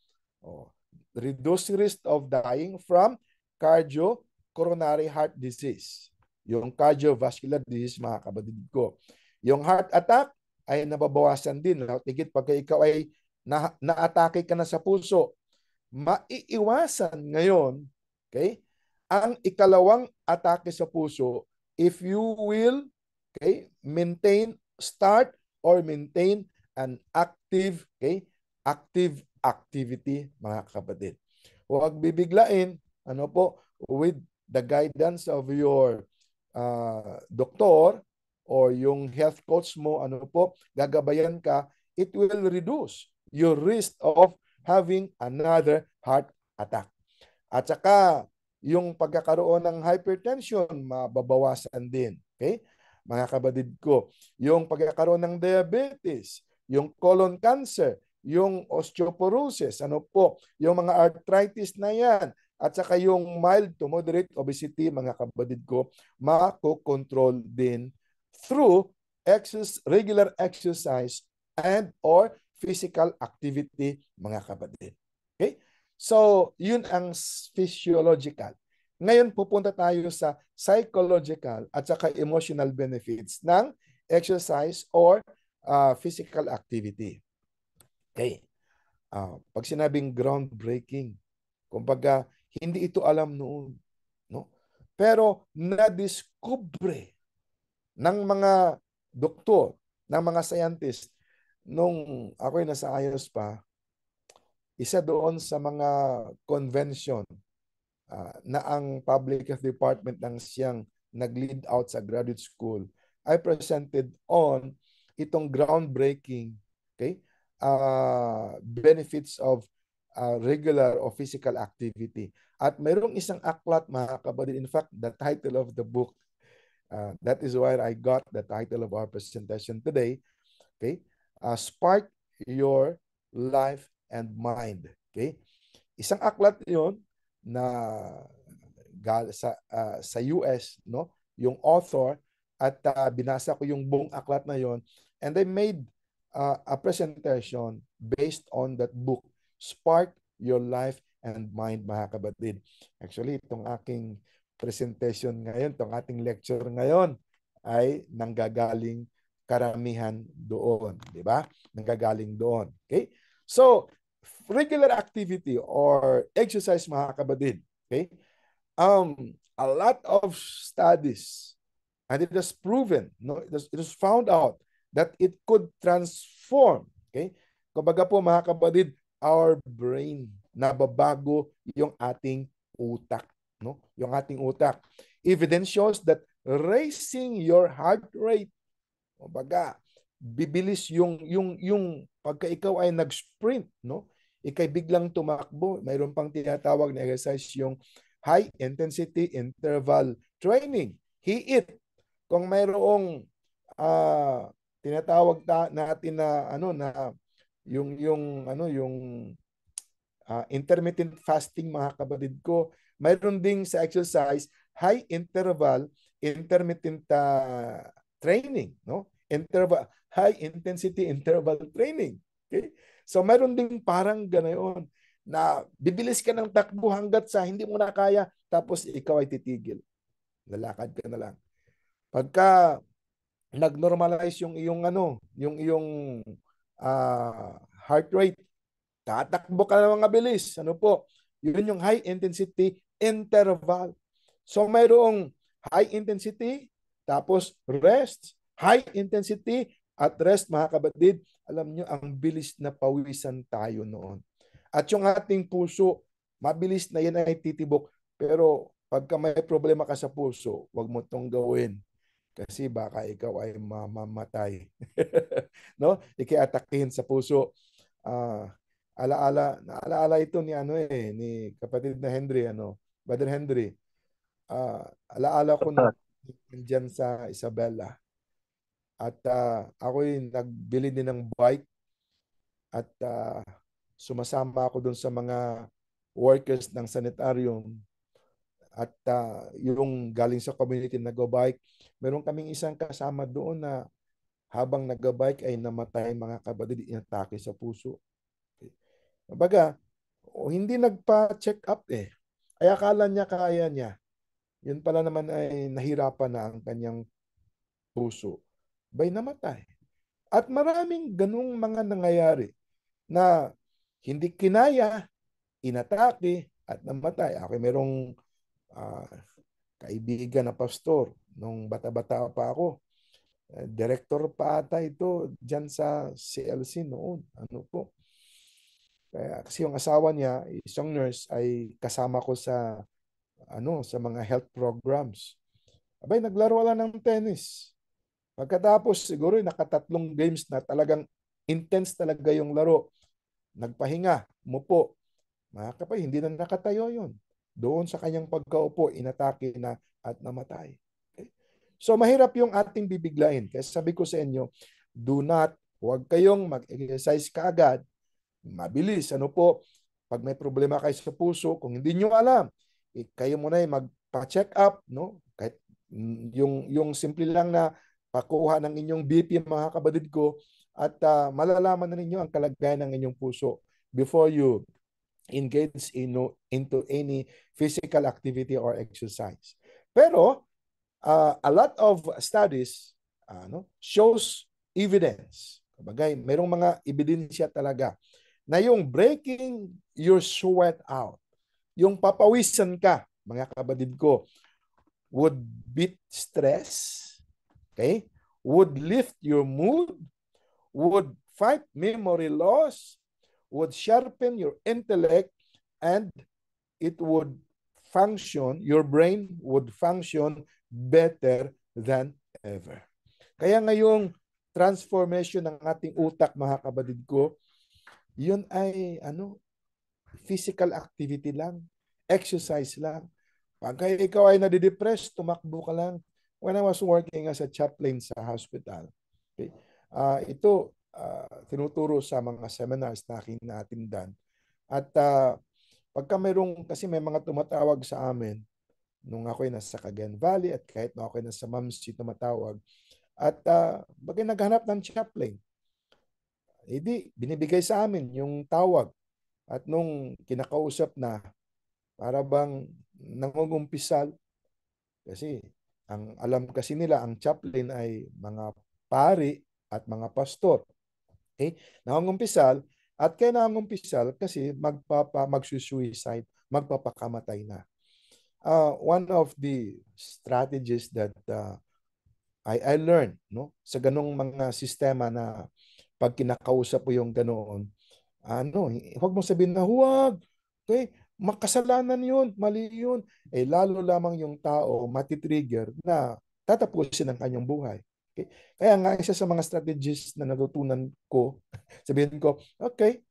Reduce risk of dying from cardio-coronary heart disease. Yung cardiovascular disease, mga kabadid ko. Yung heart attack ay nababawasan din. Tigit pagka ikaw ay na-atake ka na sa puso, maiiwasan ngayon, okay, ang ikalawang atake sa puso if you will, okay, start or maintain an active activity, mga kapatid. Huwag bibiglain, ano po, with the guidance of your doktor or yung health coach mo, ano po, gagabayan ka, it will reduce your risk of having another heart attack. At saka, yung pagkakaroon ng hypertension, mababawasan din. Okay? Mga kabadid ko, yung pagkakaroon ng diabetes, yung colon cancer, yung osteoporosis, ano po, yung mga arthritis na yan, at saka yung mild to moderate obesity, mga kabadid ko, mako-control din through regular exercise and or physical activity, mga kapatid. Okay? So, yun ang physiological. Ngayon, pupunta tayo sa psychological at saka emotional benefits ng exercise or physical activity. Okay. Pag sinabing groundbreaking, kumbaga, hindi ito alam noon. No? Pero, na-discover ng mga doktor, ng mga scientist, nung ako'y nasa IELTS pa, isa doon sa mga convention na ang public health department lang siyang nag-lead out sa graduate school, I presented on itong groundbreaking, okay, benefits of regular or physical activity. At mayroong isang aklat, mga kapatid, in fact, the title of the book, that is why I got the title of our presentation today, okay, Spark Your Life and Mind. Okay? Isang aklat 'yon na sa US, no? Yung author, at binasa ko yung buong aklat na 'yon, and I made a presentation based on that book, Spark Your Life and Mind, mga kapatid. Actually, itong aking presentation ngayon, itong ating lecture ngayon ay nanggagaling karamihan doon, di ba? Nanggagaling doon. Okay? So, regular activity or exercise, mga kapatid, okay? A lot of studies, and it was proven, no, it was found out that it could transform, okay? Kumbaga po, mga kapatid, our brain, nababago yung ating utak, no? Yung ating utak. Evidence shows that raising your heart rate, kumbaga, bibilis yung pagka ikaw ay nag-sprint, no? Ikay biglang tumakbo. Mayroon pang tinatawag na exercise yung high intensity interval training, HIIT. Kung mayroong tinatawag natin na yung intermittent fasting, mga kapatid ko, mayroon ding sa exercise high interval intermittent training, no? High intensity interval training. Okay? So mayroon ding parang ganoon na bibilis ka ng takbo hanggat sa hindi mo na kaya, tapos ikaw ay titigil. Lalakad ka na lang. Pagka nag-normalize yung iyong heart rate, tatakbo ka na mga bilis. Ano po? Yun yung high intensity interval. So mayroong high intensity, tapos rest, high intensity at rest, mga kapatid. Alam nyo, ang bilis na pawisan tayo noon. At yung ating puso, mabilis na yan ay titibok. Pero pagka may problema ka sa puso, wag mo itong gawin. Kasi baka ikaw ay mamamatay. No? Ikiatakihin sa puso. Alaala ito ni kapatid na Henry, Brother Henry. Alaala ko nung dyan sa Isabela. At ako'y nagbili din ng bike at sumasama ako dun sa mga workers ng sanitarium. At yung galing sa community nag-bike, meron kaming isang kasama doon na habang nag-bike ay namatay, mga kapatid, inatake sa puso. Kumbaga, hindi nagpa-check up eh. Ay akala niya kaya niya. Yun pala naman ay nahirapan na ang kanyang puso. Bay namatay. At maraming ganung mga nangyayari na hindi kinaya, inatake, at namatay. Ako merong kaibigan na pastor nung bata-bata pa ako. Director pa ata ito dyan sa CLC noon. Ano po? Kaya, kasi yung asawa niya, isang nurse, ay kasama ko sa mga health programs. Abay, naglaro lang ng tennis. Pagkatapos, siguro nakatatlong games na talagang intense talaga yung laro. Nagpahinga, umupo. Mga kapay, hindi na nakatayo yun. Doon sa kanyang pagkaupo, inatake na at namatay. Okay? So, mahirap yung ating bibiglain. Kaya sabi ko sa inyo, huwag kayong mag-exercise kaagad. Mabilis. Pag may problema kayo sa puso, kung hindi nyo alam, kayo muna ay magpa-check up, no? Kahit yung simple lang na pakuha ng inyong BP, mga kapatid ko, at malalaman na ninyo ang kalagayan ng inyong puso before you engage into any physical activity or exercise. Pero a lot of studies shows evidence. Kabagay, mayroong mga ebidensya talaga na yung breaking your sweat out, yung papawisan ka, mga kapatid ko, would beat stress, okay? Would lift your mood, would fight memory loss, would sharpen your intellect, and it would your brain would function better than ever. Kaya ngayong transformation ng ating utak, mga kapatid ko, yun ay physical activity lang, exercise lang. Pagka ikaw ay nadidepress, tumakbo ka lang. When I was working as a chaplain sa hospital, okay, ito tinuturo sa mga seminars na aking naatindan. At pagka kasi may mga tumatawag sa amin nung ako'y nasa Cagayan Valley at kahit na ako'y nasa Mamsi tumatawag. At bagay naghanap ng chaplain. Hindi, binibigay sa amin yung tawag. At nung kinakausap na, para bang nangungumpisal. Kasi ang alam kasi nila, ang chaplain ay mga pari at mga pastor. Okay? Nangungumpisal. At kaya nangungumpisal kasi magsusuicide, magpapakamatay na. One of the strategies that I learned sa ganong mga sistema na pag kinakausap mo yung ganoon, huwag mo sabihin na huwag. Okay? Makasalanan yun, mali yun. Lalo lamang yung tao matitrigger na tatapusin ang kanyang buhay. Okay? Kaya nga, isa sa mga strategies na natutunan ko, sabihin ko, okay,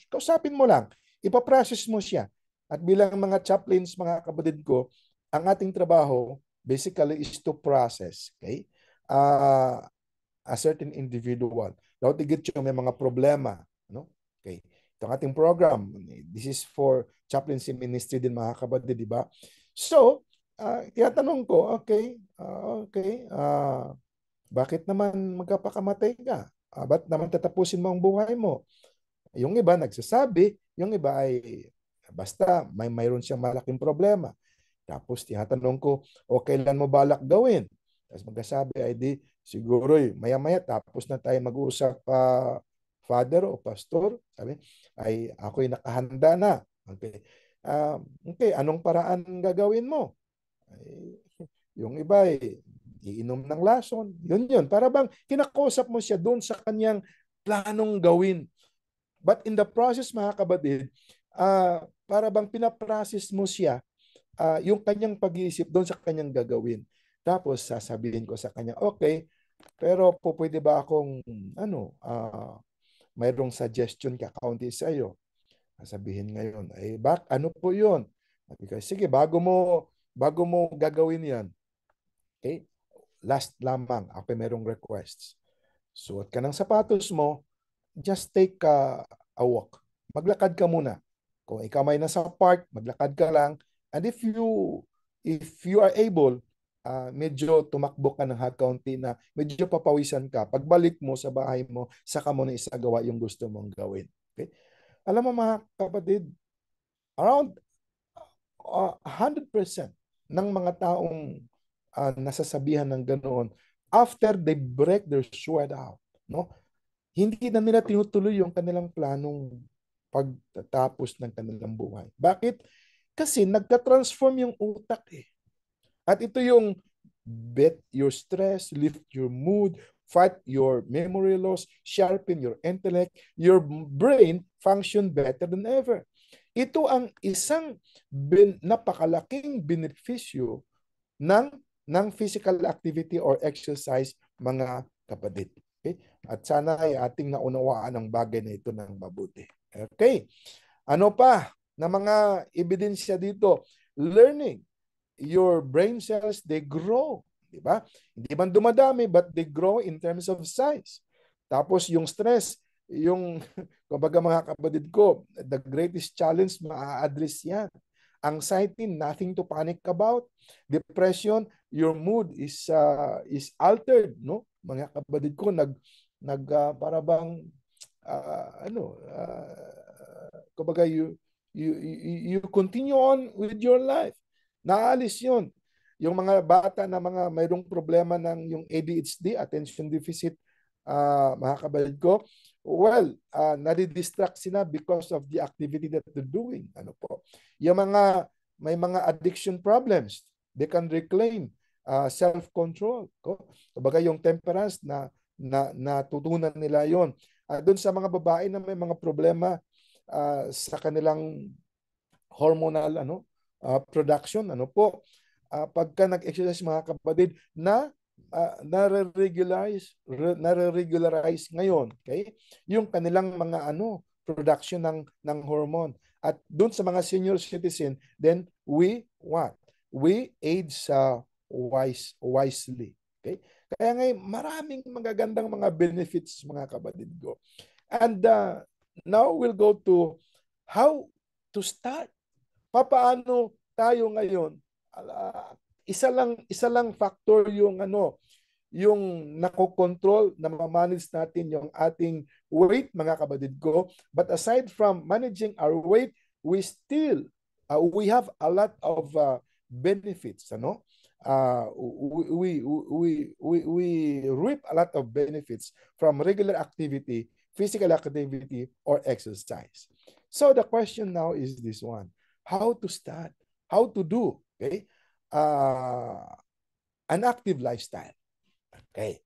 kausapin mo lang, ipaprocess mo siya. At bilang mga chaplains, mga kapatid ko, ang ating trabaho basically is to process, okay? A certain individual. Daw tigit yung may mga problema, Okay. Itong ating program, this is for chaplaincy ministry din, mga kapatid, di ba? So, tinatanong ko, okay, bakit naman magkapakamatay ka? Ba't naman tatapusin mo ang buhay mo? Yung iba nagsasabi, yung iba ay basta mayroon siyang malaking problema. Tapos tinatanong ko, kailan mo balak gawin? Tapos magsasabi ay siguro maya-maya tapos na tayo mag-uusap father o pastor, sabi, ay ako'y nakahanda na. Okay. Okay, anong paraan gagawin mo? Yung iba iinom ng lason. Yun. Para bang kinakausap mo siya doon sa kanyang planong gawin. But in the process, mga kapatid, para bang pinaprocess mo siya yung kanyang pag-iisip doon sa kanyang gagawin. Tapos sasabihin ko sa kanya, okay, pero pwede ba akong mayroong suggestion kakaunti sa iyo? Sabihin ngayon, ano po yun? Sige, bago mo gagawin yan, okay, last lamang, ako mayroong requests. Suot ka ng sapatos mo, just take a walk. Maglakad ka muna. Kung ikaw may nasa park, maglakad ka lang. And if you are able, medyo tumakbo ka ng kaunti na medyo papawisan ka. Pagbalik mo sa bahay mo, saka mo na isagawa yung gusto mong gawin. Okay? Alam mo, mga kapatid, around 100% ng mga taong nasasabihan ng ganoon, after they break their sword out, hindi na nila tinutuloy yung kanilang planong pagtatapos ng kanilang buhay. Bakit? Kasi nagka-transform yung utak At ito yung bet your stress, lift your mood, fight your memory loss, sharpen your intellect, your brain function better than ever. Ito ang isang napakalaking benepisyo ng physical activity or exercise, mga kapatid. Okay? At sana ay ating naunawaan ang bagay na ito ng mabuti. Okay. Ano pa na mga ebidensya dito? Learning. Your brain cells, they grow. Diba? Hindi man dumadami, but they grow in terms of size. Tapos yung stress, kumbaga mga kapatid ko, the greatest challenge, maa-address yan. Anxiety, nothing to panic about. Depression, your mood is altered, Mga kapatid ko, para bang kumbaga you continue on with your life. Naalis 'yon. Yung mga bata na mayroong problema ng yung ADHD, attention deficit, mga kapatid ko, nadidistract sila because of the activity that they're doing. Yung may mga addiction problems, they can reclaim self-control. Kumbaga yung temperance na natutunan nila yon. Doon sa mga babae na may mga problema sa kanilang hormonal production, ano po, pagka nag-exercise mga kapatid, na nare-regularize ngayon, okay? Yung kanilang mga production ng hormone. At doon sa mga senior citizen, then we what? We age wisely. Okay? Kaya ngayon, maraming magagandang mga benefits mga kapatid ko. And now we'll go to how to start. Papaano tayo ngayon? Isa lang factor yung nakokontrol, na ma-manage natin yung ating weight mga kapatid ko. But aside from managing our weight, we have a lot of benefits, we reap a lot of benefits from regular activity, physical activity, or exercise. So the question now is this one: how to start, how to do, okay, an active lifestyle. Okay.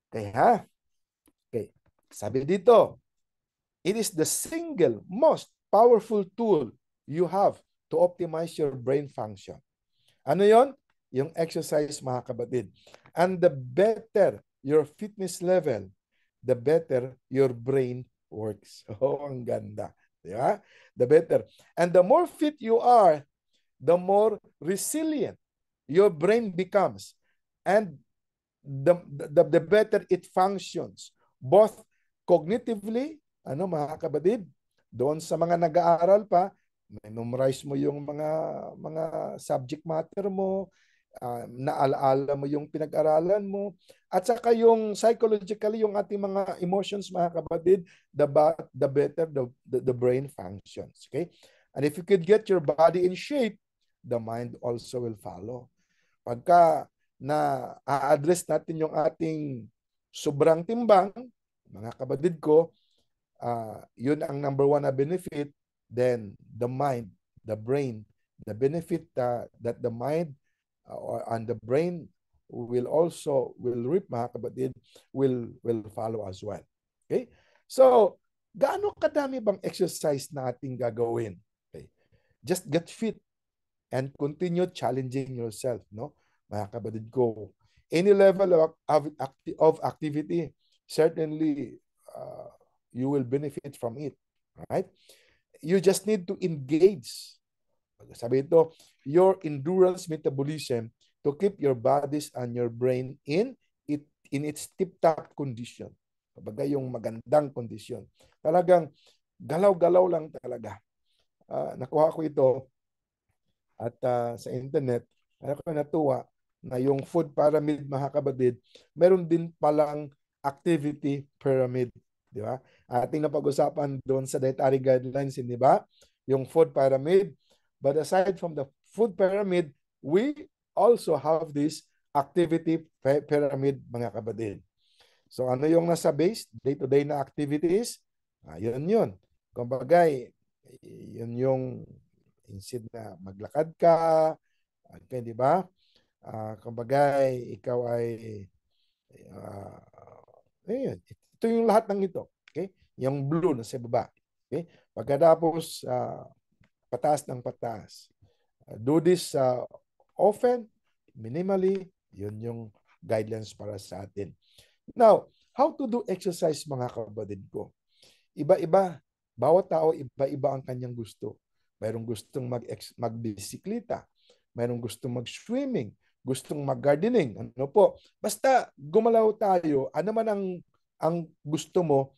Okay, ha? Okay. Sabi dito, it is the single most powerful tool you have to optimize your brain function. Ano yon? Yung exercise, mga kapatid. And the better your fitness level, the better your brain works. Oh, ang ganda. Di ba? The better. And the more fit you are, the more resilient your brain becomes. And the better it functions, both cognitively, mga kapatid, doon sa mga nag-aaral pa, memorize mo yung mga subject matter mo, naalaala mo yung pinag-aralan mo, at saka yung psychologically, yung ating mga emotions, mga kapatid, the better the brain functions. Okay? And if you could get your body in shape, the mind also will follow. Pagka na a-address natin yung ating sobrang timbang, mga kapatid ko, yun ang number one na benefit. Then the mind, the brain, the benefit that the mind and the brain will reap, mga kapatid, will follow as well. Okay? So, gaano kadami bang exercise na ating gagawin? Okay? Just get fit and continue challenging yourself, no? Mga kapatid ko, any level of activity, certainly you will benefit from it. Right? You just need to engage. Sabi ito, your endurance metabolism to keep your bodies and your brain in its tip-top condition. Kapag yung magandang kondisyon. Talagang galaw-galaw lang talaga. Nakuha ko ito at sa internet. Ako natuwa na yung food pyramid, mga kapatid, meron din palang activity pyramid, di ba? Ating napag-usapan doon sa dietary guidelines, di ba? Yung food pyramid. But aside from the food pyramid, we also have this activity pyramid, mga kapatid. So ano yung nasa base? Day-to-day na activities? Yun. Kumbaga, yun yung instead na maglakad ka, okay, di ba? Kumbaga, ikaw ay ayun. Ito yung lahat ng ito. Okay? Yung blue na sa baba. Okay? Pagkatapos, pataas ng pataas. Do this often, minimally, yun yung guidelines para sa atin. Now, how to do exercise, mga kapatid ko? Iba-iba. Bawat tao, iba-iba ang kanyang gusto. Mayroong gustong magbisikleta. Mayroong gustong mag-swimming. Gustong mag-gardening. Ano po? Basta gumalaw tayo, ano man ang gusto mo,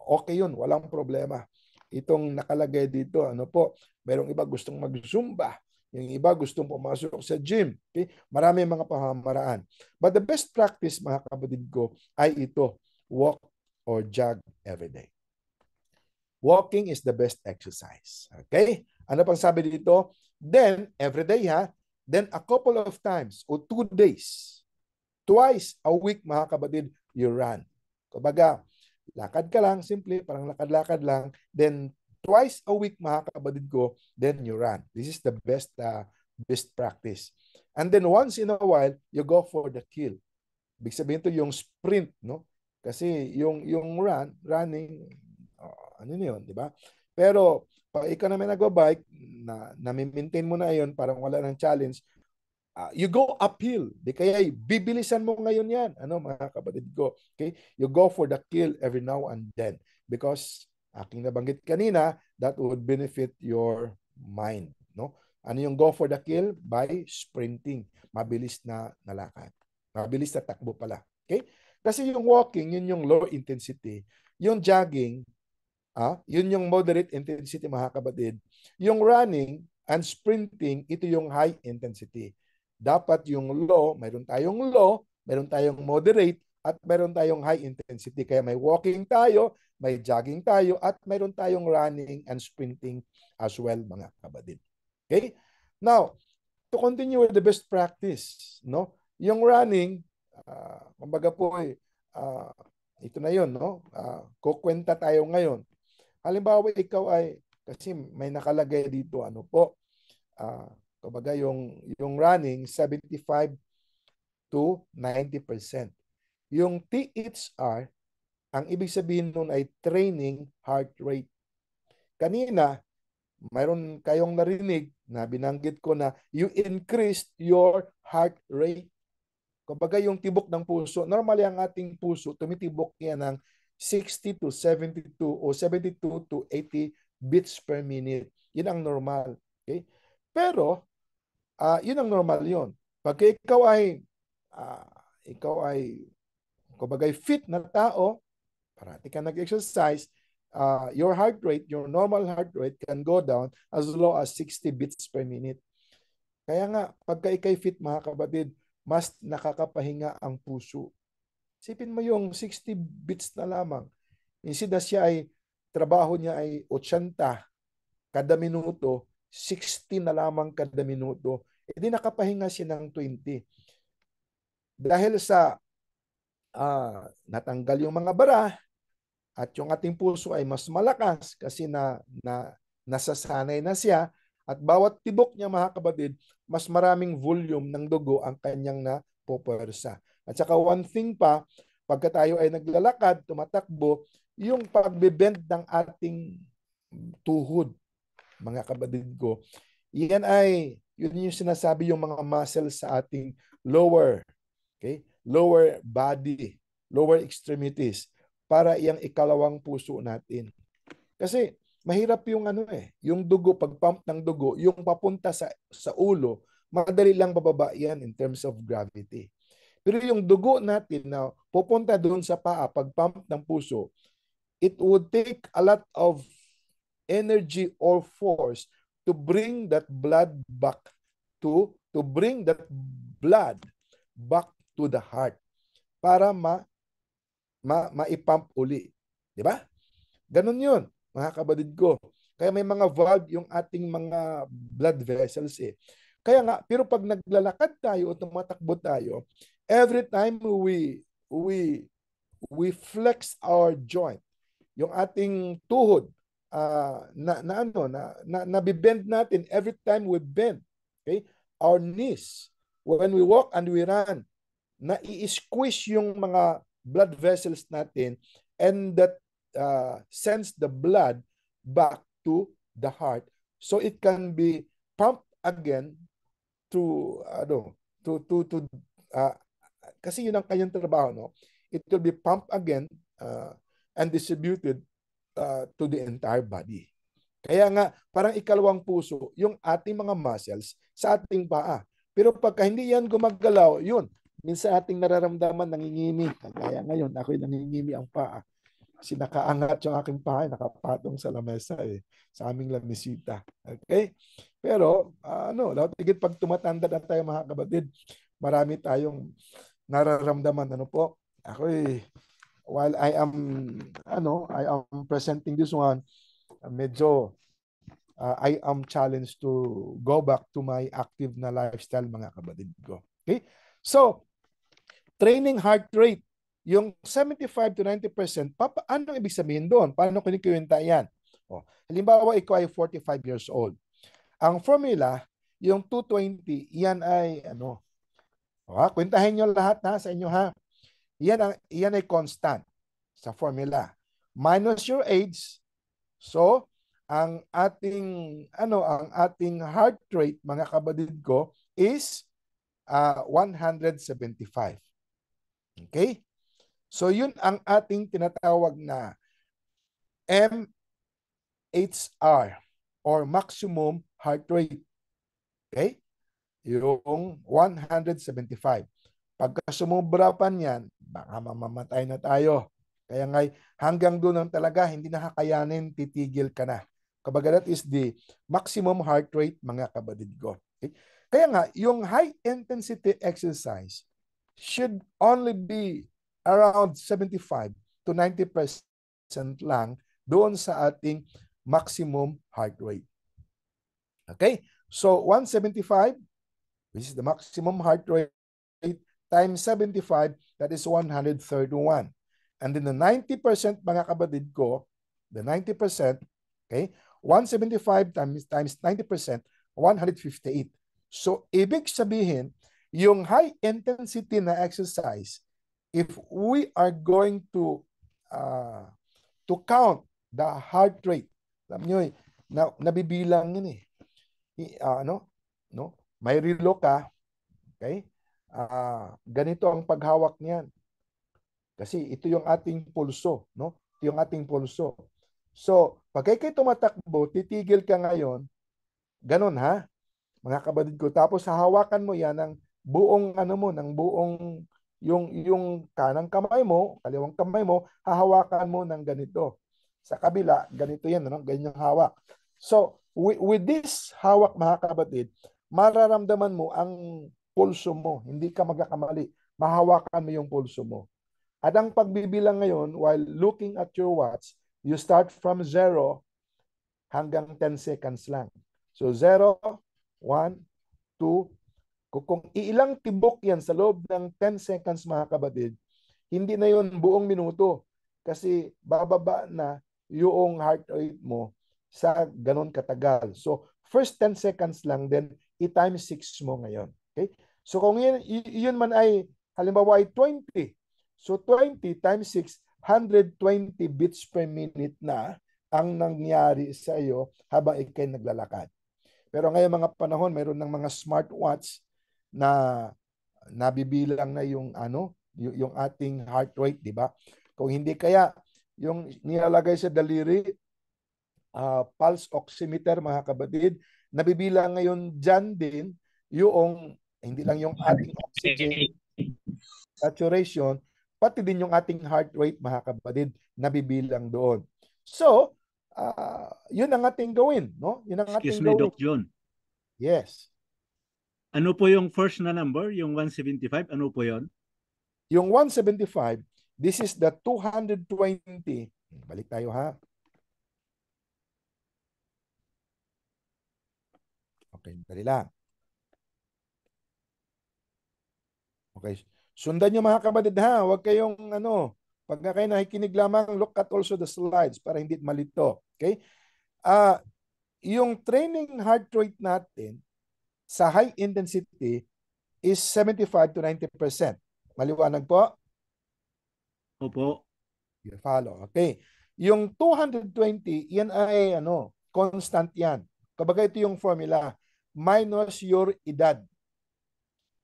okay yun. Walang problema. Itong nakalagay dito, ano po? Mayroong iba gustong mag-zumba. Yung iba gustong pumasok sa gym. Okay? Marami mga pamamaraan. But the best practice, mga kapatid ko, ay ito. Walk or jog every day. Walking is the best exercise. Okay? Ano pang sabi dito? Then, every day then a couple of times o 2 days, twice a week, mga kapatid, you run. Kumbaga, lakad ka lang, simple, parang lakad-lakad lang. Then, twice a week, mga kapatid ko, then you run. This is the best practice. And then once in a while, you go for the kill. Ibig sabihin ito yung sprint, no? Kasi yung running, ano yun, di ba? Pero pag ikaw naman nag-bike, na-maintain mo na yun, parang wala ng challenge, you go uphill. Di kaya bibilisan mo ngayon yan. Ano mga kapatid ko? Okay? You go for the kill every now and then. Because aking nabanggit kanina, that would benefit your mind. No? Ano yung go for the kill? By sprinting. Mabilis na nalakad. Mabilis na takbo pala. Okay? Kasi yung walking, yun yung low intensity. Yung jogging, yun yung moderate intensity mga kapatid. Yung running and sprinting, ito yung high intensity. Dapat yung low, mayroon tayong moderate, at mayroon tayong high intensity. Kaya may walking tayo, may jogging tayo, at mayroon tayong running and sprinting as well mga kapatid. Okay? Now, to continue with the best practice, no? Yung running, kumbaga po, ito na yun, no? Kukwenta tayo ngayon. Halimbawa, ikaw ay, kasi may nakalagay dito, ano po, kumbaga yung running, 75 to 90%. Yung THR, ang ibig sabihin nun ay training heart rate. Kanina, mayroon kayong narinig na binanggit ko na you increased your heart rate. Kumbaga yung tibok ng puso, normally ang ating puso, tumitibok yan ng 60 to 72 o 72 to 80 beats per minute. Yun ang normal. Okay? Pero, yun ang normal yun. Pag ikaw ay kumbaga fit na tao, parati ka nag-exercise, your heart rate, your normal heart rate can go down as low as 60 beats per minute. Kaya nga, pagka ikay fit mga kapatid, mas nakakapahinga ang puso. Isipin mo yung 60 beats na lamang. Instead na trabaho niya ay 80 kada minuto, 60 na lamang kada minuto. E di nakapahinga siya ng 20. Dahil sa natanggal yung mga bara at yung ating puso ay mas malakas kasi nasasanay na siya at bawat tibok niya mga kapatid, mas maraming volume ng dugo ang kanyang napopersa. At saka one thing pa, pagka tayo ay naglalakad, tumatakbo, yung pagbebend ng ating tuhod, mga kapatid ko, yun yung sinasabi yung mga muscles sa ating lower body, lower extremities, para iyang ikalawang puso natin. Kasi mahirap yung yung dugo, pag-pump ng dugo, yung papunta sa ulo, madali lang bababa yan in terms of gravity. Pero yung dugo natin na pupunta doon sa paa, pag-pump ng puso, it would take a lot of energy or force to bring that blood back to the heart para ma-pump uli. Di ba? Ganun yun, mga kapatid ko. Kaya may mga valve yung ating mga blood vessels eh. Kaya nga, pero pag naglalakad tayo o tumatakbo tayo, every time we flex our joint, yung ating tuhod, nabibend natin every time we bend. Okay? Our knees, when we walk and we run, i-squeeze yung mga blood vessels natin, and that sends the blood back to the heart so it can be pumped again kasi yun ang kanyang trabaho, no? It will be pumped again and distributed to the entire body. Kaya nga, parang ikalawang puso, yung ating mga muscles sa ating paa. Pero pagka hindi yan gumagalaw, yun, minsan ating nararamdaman nangingimi. Kaya ngayon, ako'y nangingimi ang paa. Kasi nakaangat yung aking paa, nakapatong sa lamesa sa aming lamisita. Okay? Pero, dapat higit pag tumatanda na tayo mga kapatid, marami tayong nararamdaman. While I am presenting this one, medyo I am challenged to go back to my active na lifestyle mga kapatid ko. Okay? So, training heart rate, yung 75 to 90%, ano ibig sabihin doon? Paano kinikwenta yan? Halimbawa, ikaw ay 45 years old. Ang formula, yung 220, yan ay kwentahin nyo lahat sa inyo ha. Yan ay constant sa formula. Minus your age. So, ang ating heart rate, mga kapatid ko, is 175. Okay? So yun ang ating tinatawag na MHR or maximum heart rate. Okay? Yung 175. Pagka sumubra pa niyan, baka mamamatay na tayo. Kaya nga hanggang doon lang talaga, hindi na kakayanin, titigil ka na. Kumbaga that is the maximum heart rate, mga kapatid ko. Okay? Kaya nga, yung high intensity exercise should only be around 75 to 90% lang doon sa ating maximum heart rate. Okay? So 175, which is the maximum heart rate, times 75, that is 131. And then the 90%, mga kapatid ko, the 90%, okay, 175 times 90%, 158. So, ibig sabihin, yung high intensity na exercise, if we are going to count the heart rate, alam nyo, nabibilang yun eh. May relo ka, okay? Ganito ang paghawak niyan. Kasi ito yung ating pulso, no? Ito yung ating pulso. So, pag kayo tumatakbo, titigil ka ngayon, ganun ha, mga kapatid ko. Tapos hahawakan mo yan ng buong ng buong yung kanang kamay mo, kaliwang kamay mo, hahawakan mo ng ganito. Sa kabila, ganito yan, no? Ganyan yung hawak. So, with this hawak, mga kapatid, mararamdaman mo ang pulso mo. Hindi ka magkakamali. Mahawakan mo yung pulso mo. At ang pagbibilang ngayon, while looking at your watch, you start from 0 hanggang 10 seconds lang. So 0, 1, 2, kung ilang tibok yan sa loob ng 10 seconds, mga kapatid, hindi na yun buong minuto. Kasi bababa na yung heart rate mo sa ganun katagal. So first 10 seconds lang, then i-times 6 mo ngayon. Okay? So kung yun man ay, halimbawa ay 20, so 20 times 6, 120 beats per minute na ang nangyari sa iyo habang ikay naglalakad. Pero ngayon mga panahon, mayroon ng mga smartwatch na nabibilang na yung yung ating heart rate, di ba? Kung hindi kaya yung nilalagay sa daliri, pulse oximeter, mga kapatid, nabibilang ngayon dyan din yung hindi lang yung ating oxygen saturation, pati din yung ating heart rate, mga kapatid, nabibilang doon. So, yun ang ating gawin, no? Yun ang ating Excuse me, gawin. Doc John. Yes. Ano po yung first na number, yung 175? Ano po yon? Yung 175, this is the 220. Balik tayo ha. Okay, dali lang. Okay. Sundan nyo, mga kapatid ha. Huwag kayong pag kayo nakikinig lamang, look at also the slides para hindi malito. Okay? Yung training heart rate natin sa high intensity is 75 to 90%. Maliwanag po? Opo. You follow. Okay. Yung 220, yan ay constant yan. Kumbaga ito yung formula, minus your edad.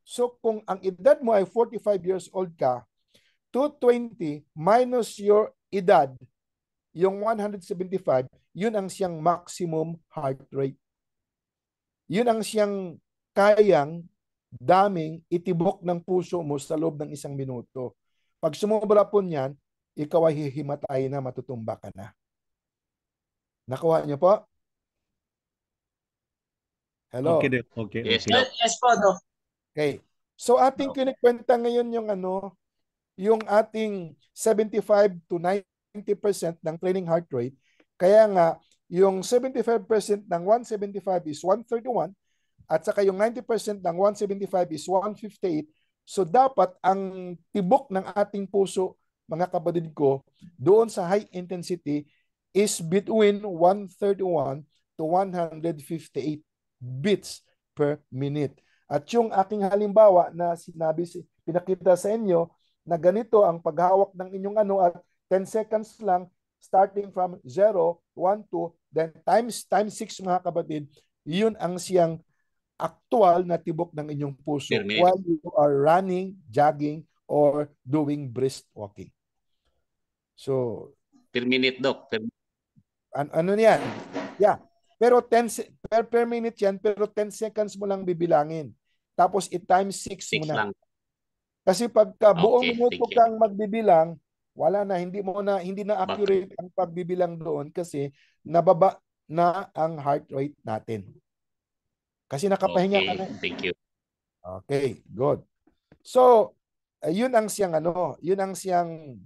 So kung ang edad mo ay 45 years old ka, 220 minus your edad, yung 175, yun ang siyang maximum heart rate. Yun ang siyang kayang daming itibok ng puso mo sa loob ng 1 minuto. Pag sumobra po niyan, ikaw ay hihimatay na, matutumba ka na. Nakuha niyo po? Hello? Okay, okay. Yes, Okay. yes po, Doc. Okay. So ating kinikwenta ngayon yung yung ating 75 to 90% ng training heart rate. Kaya nga, yung 75% ng 175 is 131 at saka yung 90% ng 175 is 158. So dapat ang tibok ng ating puso, mga kapatid ko, doon sa high intensity is between 131 to 158 beats per minute. At yung aking halimbawa na pinakita sa inyo na ganito ang paghawak ng inyong at 10 seconds lang starting from 0, 1, 2, then times 6 mga kapatid, yun ang siyang aktual na tibok ng inyong puso Per minute. while you are running, jogging, or doing brisk walking. So, Per minute, Doc. ano yan? Yeah. Pero per minute yan, pero 10 seconds mo lang bibilangin. Tapos i-times 6 mo 6 na. lang. Kasi pagka buong Okay, minuto thank you. kang magbibilang, wala na, hindi na accurate ang pagbibilang doon kasi nababa na ang heart rate natin. Kasi nakapahinga ka Okay, na. thank you. Okay, good. So, yun ang siyang yun ang siyang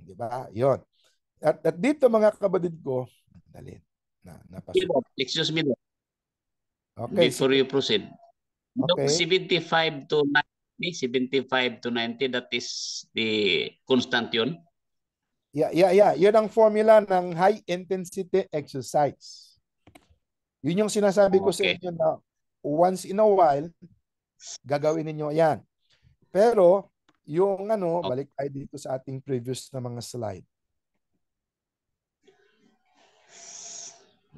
di ba? Yun. At dito mga kapatid ko, dali napasok. Excuse me, Doc. Okay, Before you proceed. Doc, okay. 75 to 90, that is the constant yun? Yeah. Yun ang formula ng high intensity exercise. Yun yung sinasabi ko sa Okay. inyo na once in a while, gagawin ninyo yan. Pero, yung balik tayo dito sa ating previous na mga slide.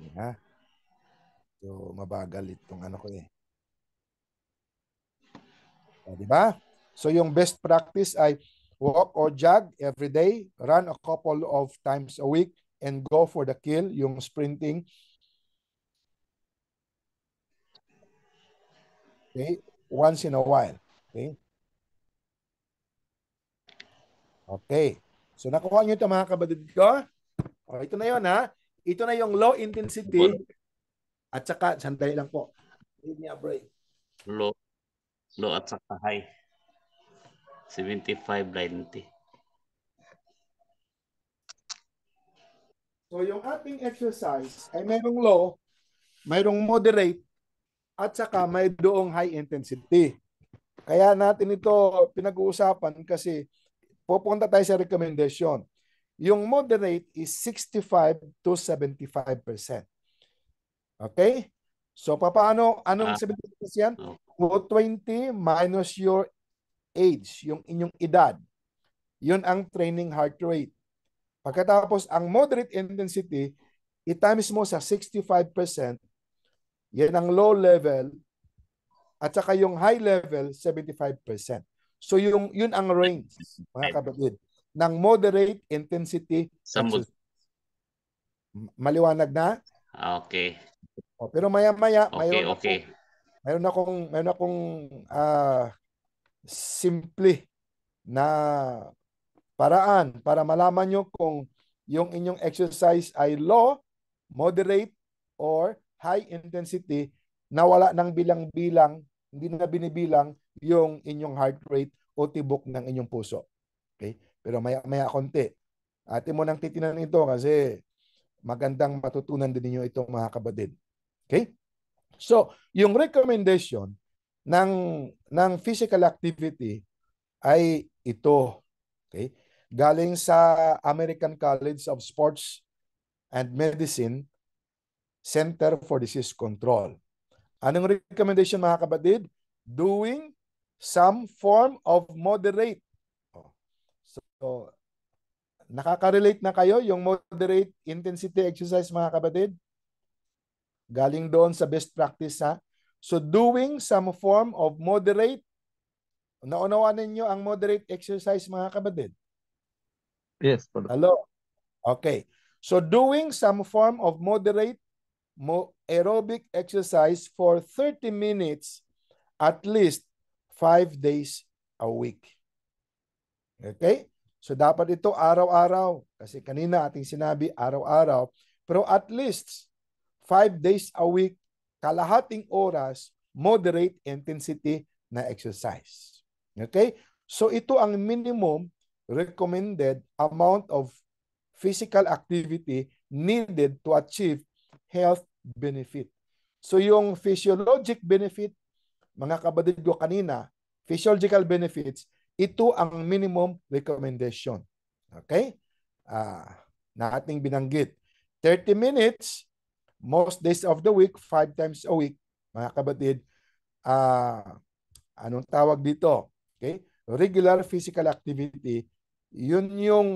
Yeah. So, mabagal itong ko eh. O, diba? So, yung best practice ay walk or jog every day, run a couple of times a week, and go for the kill, yung sprinting. Okay? Once in a while. Okay? Okay. So, nakuha nyo ito mga kapatid ko. O, ito na yun ha. Ito na yung low intensity. At saka, sandali lang po. Give me a break. Low at saka high. 75, 90. So, yung ating exercise ay mayroong low, mayroong moderate, at saka may doong high intensity. Kaya natin ito pinag-uusapan kasi pupunta tayo sa recommendation. Yung moderate is 65 to 75%. Okay? So, anong 75% yan? 20 minus your age, yung inyong edad. Yun ang training heart rate. Pagkatapos, ang moderate intensity, i-times mo sa 65%, yan ang low level, at saka yung high level, 75%. So, yun ang range, mga kapatid, ng moderate intensity exercise. Maliwanag na? Okay. Pero maya-maya, Okay. mayroon akong simple na paraan para malaman nyo kung yung inyong exercise ay low, moderate, or high intensity na wala ng bilang-bilang, hindi na binibilang yung inyong heart rate o tibok ng inyong puso. Okay? Pero maya konti. Atin mo nang titinan ito kasi magandang matutunan din niyo itong mga kapatid. Okay? So, yung recommendation ng physical activity ay ito. Okay? Galing sa American College of Sports and Medicine Center for Disease Control. Anong recommendation mga kapatid? Doing some form of moderate. So, nakaka-relate na kayo yung moderate intensity exercise mga kapatid? Galing doon sa best practice ha. So, doing some form of moderate. Naunawaan ninyo ang moderate exercise mga kapatid? Yes. Hello? Okay. So, doing some form of moderate aerobic exercise for 30 minutes at least 5 days a week. Okay? So, dapat ito araw-araw. Kasi kanina ating sinabi araw-araw. Pero at least 5 days a week, kalahating oras, moderate intensity na exercise. Okay? So, ito ang minimum recommended amount of physical activity needed to achieve health benefit. So, yung physiologic benefit, mga kapatid ko kanina, physiological benefits, ito ang minimum recommendation. Okay? Na ating binanggit. 30 minutes, most days of the week, 5 times a week, mga kapatid, anong tawag dito? Okay? Regular physical activity, yun yung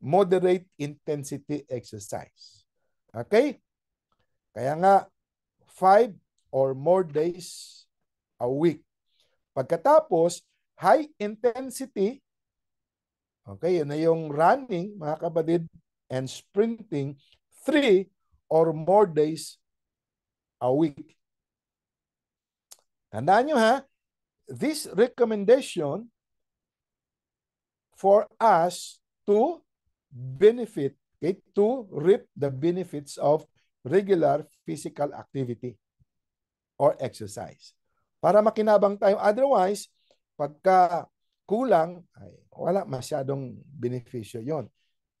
moderate intensity exercise. Okay? Kaya nga, 5 or more days a week. Pagkatapos, high intensity, okay, yun na yung running, mga kapatid, and sprinting, 3 or more days a week. Tandaan nyo ha, this recommendation for us to benefit, okay, to reap the benefits of regular physical activity or exercise. Para makinabang tayo. Otherwise, pagka kulang, ay wala masyadong benepisyo yon.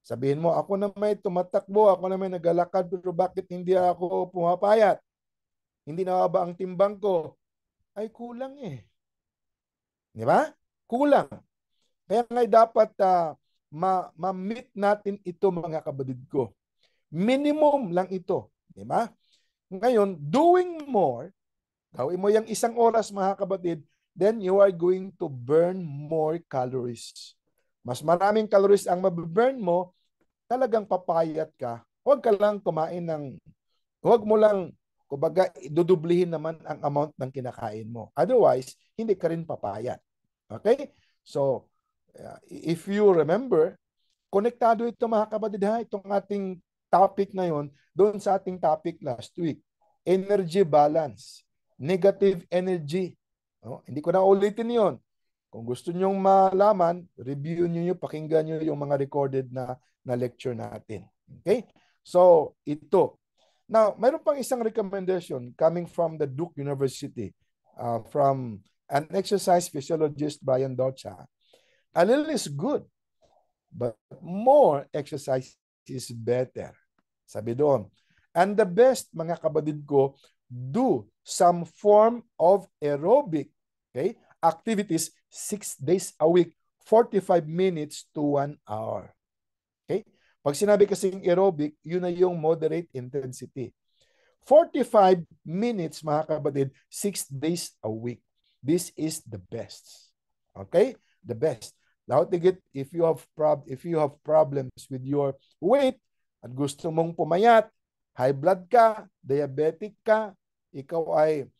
Sabihin mo, ako na may tumatakbo, ako na may naglalakad, pero bakit hindi ako pumapayat? Hindi na ba ang timbang ko? Ay kulang eh. Di ba? Kulang. Kaya nga dapat ma-meet natin ito, mga kapatid ko. Minimum lang ito. Di ba? Ngayon, doing more, gawin mo yung 1 oras, mga kapatid, then you are going to burn more calories. Mas maraming calories ang mabiburn mo, talagang papayat ka. Huwag ka lang kumain huwag mo lang, kumbaga, dudublihin naman ang amount ng kinakain mo. Otherwise, hindi ka rin papayat. Okay? So, if you remember, konektado ito, mga kapatid, ha, itong ating topic ngayon doon sa ating topic last week. Energy balance. Negative energy. Hindi ko na ulitin yon. Kung gusto nyong malaman, review nyo, pakinggan nyo yung mga recorded na lecture natin. Okay? So, ito. Now, mayroon pang isang recommendation coming from the Duke University, from an exercise physiologist, Brian Docha. A little is good, but more exercise is better. Sabi doon. And the best, mga kapatid ko, do some form of aerobic, okay, activities 6 days a week, 45 minutes to 1 hour. Okay? Pag sinabi kasing aerobic, yun na yung moderate intensity. 45 minutes, mga kapatid, 6 days a week. This is the best. Okay? The best. Lautigit, if you have problems with your weight at gusto mong pumayat, high blood ka, diabetic ka, ikaw ay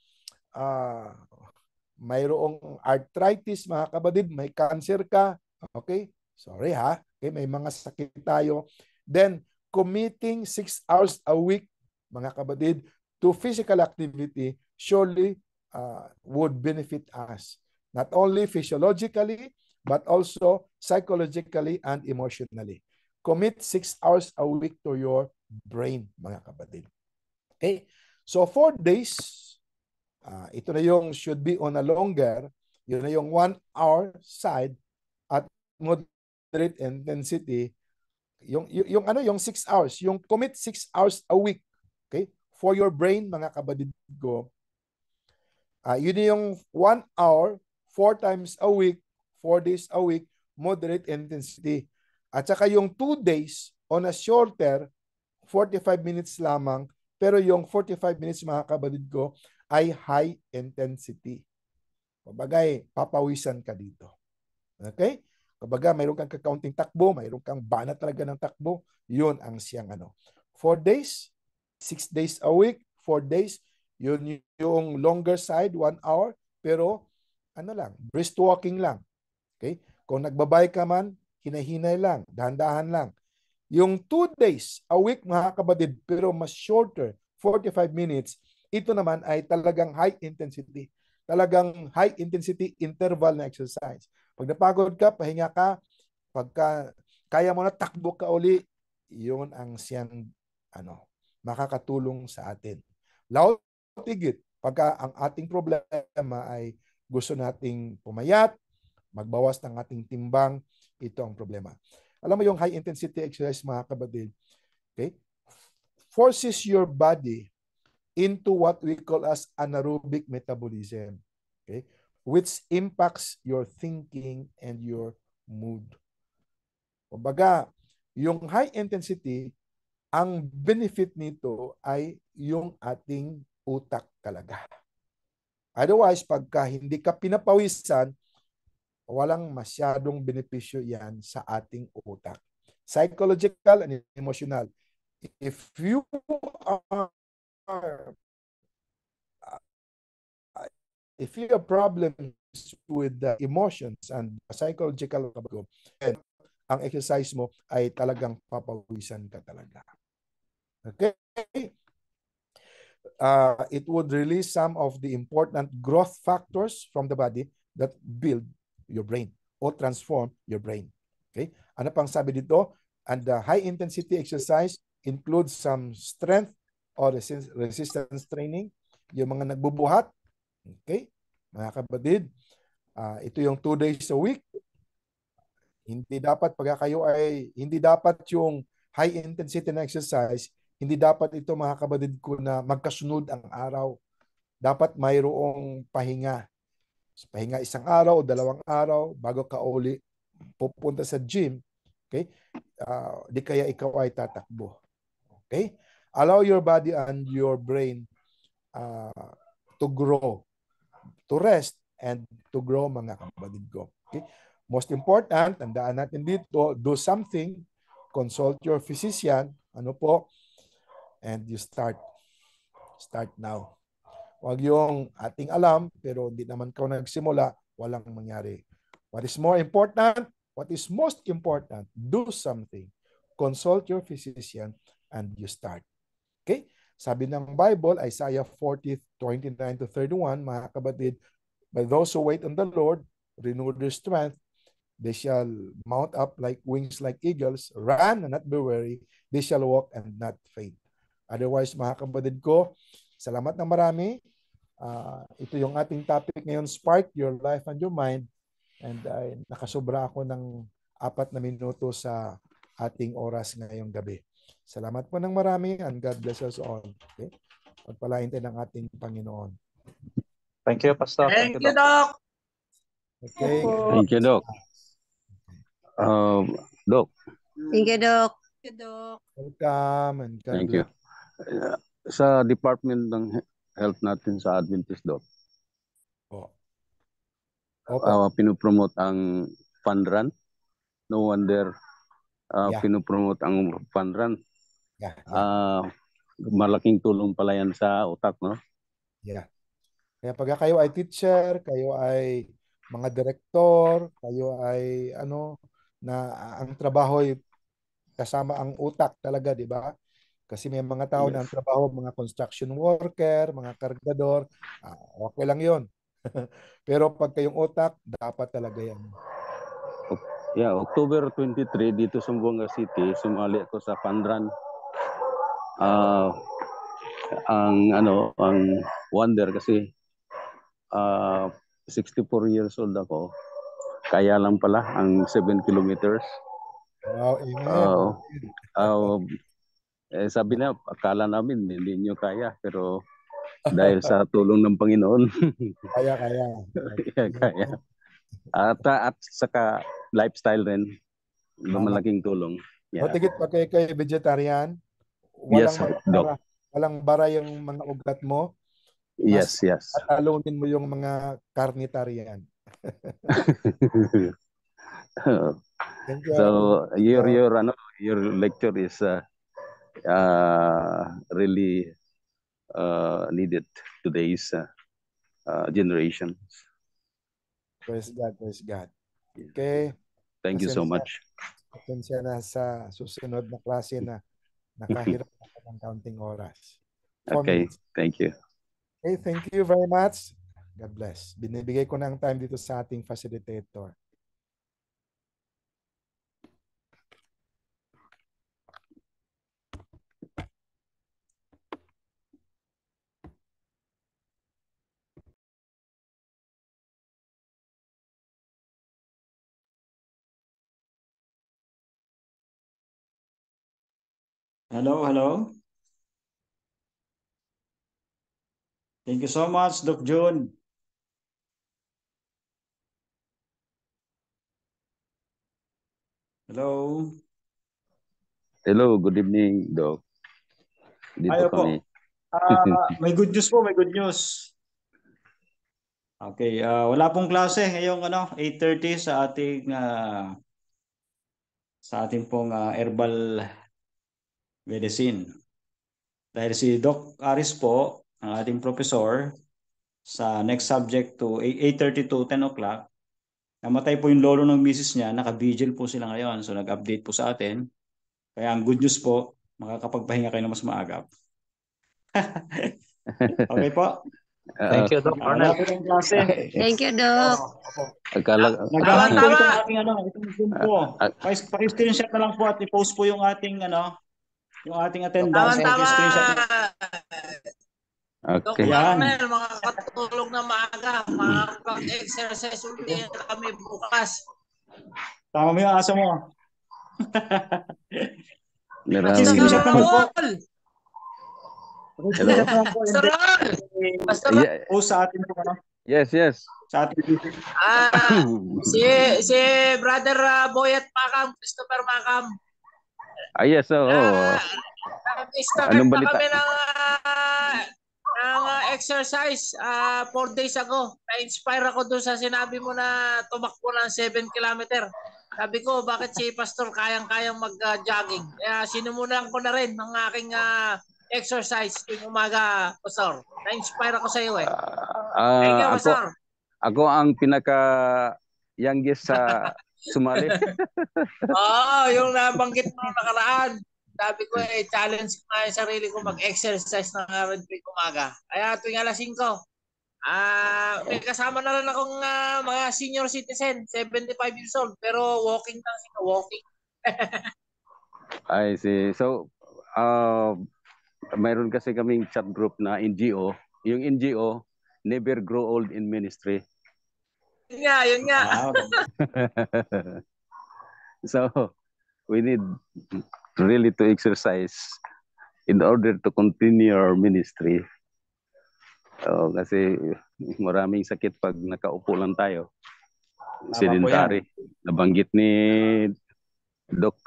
mayroong arthritis, mga kapatid, may cancer ka, okay? Sorry ha, okay, may mga sakit tayo. Then, committing 6 hours a week, mga kapatid, to physical activity surely would benefit us. Not only physiologically, but also psychologically and emotionally. Commit 6 hours a week to your brain, mga kapatid. Okay? So 4 days, ito na yung should be on a longer, yun na yung 1 hour side at moderate intensity, yung 6 hours, yung commit 6 hours a week, okay? For your brain, mga kapatid ko, yun yung 1 hour, 4 times a week, 4 days a week, moderate intensity. At saka yung 2 days on a shorter, 45 minutes lamang, pero yung 45 minutes, mga kapatid ko, ay high intensity. Kabagay, papawisan ka dito. Okay? Kabaga, mayroon kang kakaunting takbo, mayroon kang banat talaga ng takbo, yun ang siyang 4 days, 6 days a week, 4 days, yun yung longer side, 1 hour, pero brisk walking lang. Okay? Kung nagbabay ka man, hinahinay lang, dahan-dahan lang. Yung 2 days a week, mga kapatid, pero mas shorter, 45 minutes, ito naman ay talagang high intensity. Talagang high intensity interval na exercise. Pag napagod ka, pahinga ka, pagka kaya mo na takbo ka uli, yun ang siyang makakatulong sa atin. Lautigit, pagka ang ating problema ay gusto nating pumayat, magbawas ng ating timbang, ito ang problema. Alam mo yung high intensity exercise, mga kapatid, okay, forces your body into what we call as anaerobic metabolism, okay, which impacts your thinking and your mood. Kumbaga, yung high intensity, ang benefit nito ay yung ating utak talaga. Otherwise, pagka hindi ka pinapawisan, walang masyadong benepisyo yan sa ating utak. Psychological and emotional. If you are if you have problems with the emotions and psychological, and ang exercise mo ay talagang papawisan ka talaga. Okay? It would release some of the important growth factors from the body that build your brain or transform your brain. Okay? Ano pang sabi dito? And the high intensity exercise includes some strength or resistance training, yung mga nagbubuhat. Okay? Mga kapatid, ito yung 2 days a week. Hindi dapat pagka kayo ay, hindi dapat yung high intensity na exercise, hindi dapat ito mga kapatid ko na magkasunod ang araw. Dapat mayroong pahinga. Pahinga 1 araw o 2 araw bago ka uli pupunta sa gym. Okay? Di kaya ikaw ay tatakbo. Okay? Allow your body and your brain to grow, to rest, and to grow, mga kapatid ko. Okay? Most important, tandaan natin dito, do something, consult your physician, ano po, and you start. Start now. Huwag yung ating alam, pero hindi naman ka nagsimula, walang mangyari. What is more important? What is most important? Do something. Consult your physician, and you start. Okay? Sabi ng Bible, Isaiah 40:29-31, mga kapatid, but those who wait on the Lord, renew their strength, they shall mount up like wings like eagles, run and not be weary, they shall walk and not faint. Otherwise, mga kapatid ko, salamat na marami. Ito yung ating topic ngayon, Spark Your Life and Your Mind. And nakasobra ako ng 4 na minuto sa ating oras ngayong gabi. Salamat po ng marami and God bless us all. Okay? Pagpalain tayo ng ating Panginoon. Thank you, Pastor. Thank you, Doc. Okay. Thank you, Doc. Doc, Thank you, Doc. Welcome and God thank you. bless. Sa Department ng Health natin sa Adventist, Doc, pinupromote ang fun run. No wonder Yeah. pinupromote ang fun run. Yeah. Malaking tulong pala yan sa utak, no? Yeah. Kaya pag kayo ay teacher, kayo ay mga direktor, kayo ay na ang trabaho ay kasama ang utak talaga, di ba? Kasi may mga tao na ang trabaho, mga construction worker, mga kargador, okay lang yun. Pero pag kayong utak, dapat talaga yan. Yeah, October 23 dito sa Buanga City, sumali ako sa fun run. Ang wonder kasi 64 years old ako. Kaya lang pala ang 7 kilometers. Wow, amen. Sabi na, akala namin hindi nyo kaya, pero dahil sa tulong ng Panginoon, Kaya. kaya. At saka lifestyle rin, malaking tulong. Yeah. Matigit pa kay vegetarian. Yes, Doc. Walang bara yung mga ugat mo. Yes. Atalunin mo yung mga carnitarian. So your lecture is really needed today's generations. Praise God. Okay. Thank you so much. Pasensya na sa susunod na klase na nakahirap ako ng counting oras. 4 Okay, minutes. thank you. Okay, thank you very much. God bless. Binibigay ko na ang time dito sa ating facilitator. Hello. Thank you so much, Doc June. Hello. Hello, good evening, Doc. Dito Ayo po. kami. May good news po, may good news. Okay, wala pong klase ngayong 8:30 sa ating sa ating pong herbal medicine. Dahil si Doc Aris po, ang ating professor, sa next subject to 8:30 to 10 o'clock, namatay po yung lolo ng misis niya, naka-vigil po sila ngayon. So nag-update po sa atin. Kaya ang good news po, makakapagpahinga kayo na mas maaga. Okay po. Thank you, Doc Wala Arnel. po yung klase. Thank you, Doc. Akala, Nag-aano po Tama. itong ating itong Zoom po. Paki-screenshot na lang po at i-post po yung ating yung ating attendance. Tama. Paki-screenshot. okay. Yan. Arnel, makakatulog na maaga. Makakapag-exercise ulit kami bukas. Tama mo yung asa mo. Maraming Paki-screenshot naman po. Hello. Paki-screenshot naman po. Pastor Raul! Pastor Raul! Yeah, Post sa ating yes, yes. sa ating video. Si Brother Boyet Makam, Christopher Makam. Yes, Start Anong na balita? kami ng exercise 4 days ago. Na-inspire ako doon sa sinabi mo na tumakbo ng 7 kilometer. Sabi ko, bakit si Pastor kayang-kayang mag-jogging? Kaya sinimulan ko na rin ng aking exercise tuwing umaga, Pastor. Na-inspire ako sa iyo eh. Thank you, Pastor. Ako ang pinaka-youngest sa sumali. Oo, yung nabanggit mo nakaraan. Sabi ko challenge ko nga yung sarili ko mag-exercise na nga rin tuwing umaga. Kaya tuwing alas 5, may kasama na rin akong mga senior citizen, 75 years old, pero walking lang sila, walking. I see. So, mayroon kasi kaming chat group na NGO. Yung NGO, Never Grow Old in Ministry. Yun nga. So, we need really to exercise in order to continue our ministry. Kasi maraming sakit pag nakaupo lang tayo. Sedentary. Nabanggit ni Doc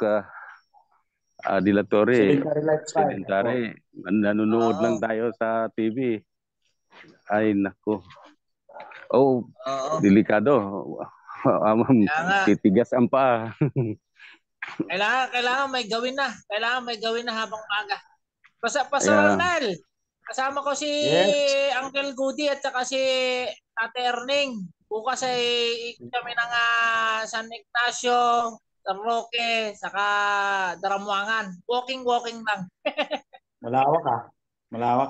De La Torre. Sedentary lifestyle. Sedentary. Nanonood lang tayo sa TV. Ay, nako. Delikado. Titigas ang paa. Kailangan may gawin na. Kailangan may gawin na habang umaga. Pastor Arnel, kasama ko si Uncle Goody at saka si Ate Erning. Bukas ay ikot kami ng San Ignacio, San Roque, saka Daramuangan. Walking lang. Malawak Malawak.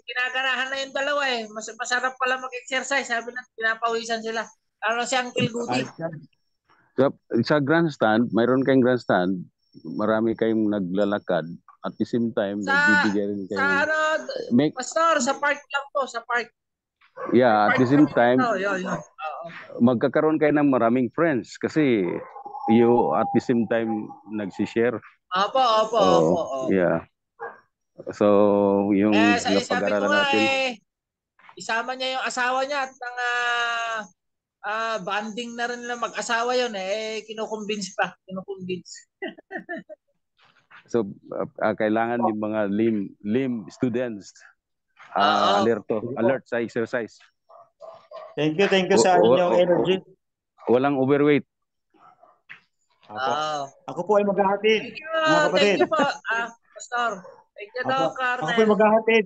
Ginaganahan na yung dalawa eh. Masarap pala mag-exercise. Sabi na, pinapawisan sila. Ano si Uncle Goody? Sa grandstand, mayroon kayong grandstand, marami kayong naglalakad. At the same time, nagbibigay rin kayo. Pastor, sa park lang po, sa park. Yeah, at the same time, Yun. magkakaroon kayo ng maraming friends kasi you at the same time nagsishare. Opo. Yeah. So, yung sabi ko pag-aralan nga natin. Isama niya yung asawa niya at ng banding na rin na mag-asawa yun kinukumbins. So, kailangan yung mga lim students alert sa exercise. Thank you sa inyong energy. Walang overweight. Ako po ay maghahatid. Mga kapatid. Thank you po, Pastor. Thank you, Doc Arnel. Ako po ay maghahatid.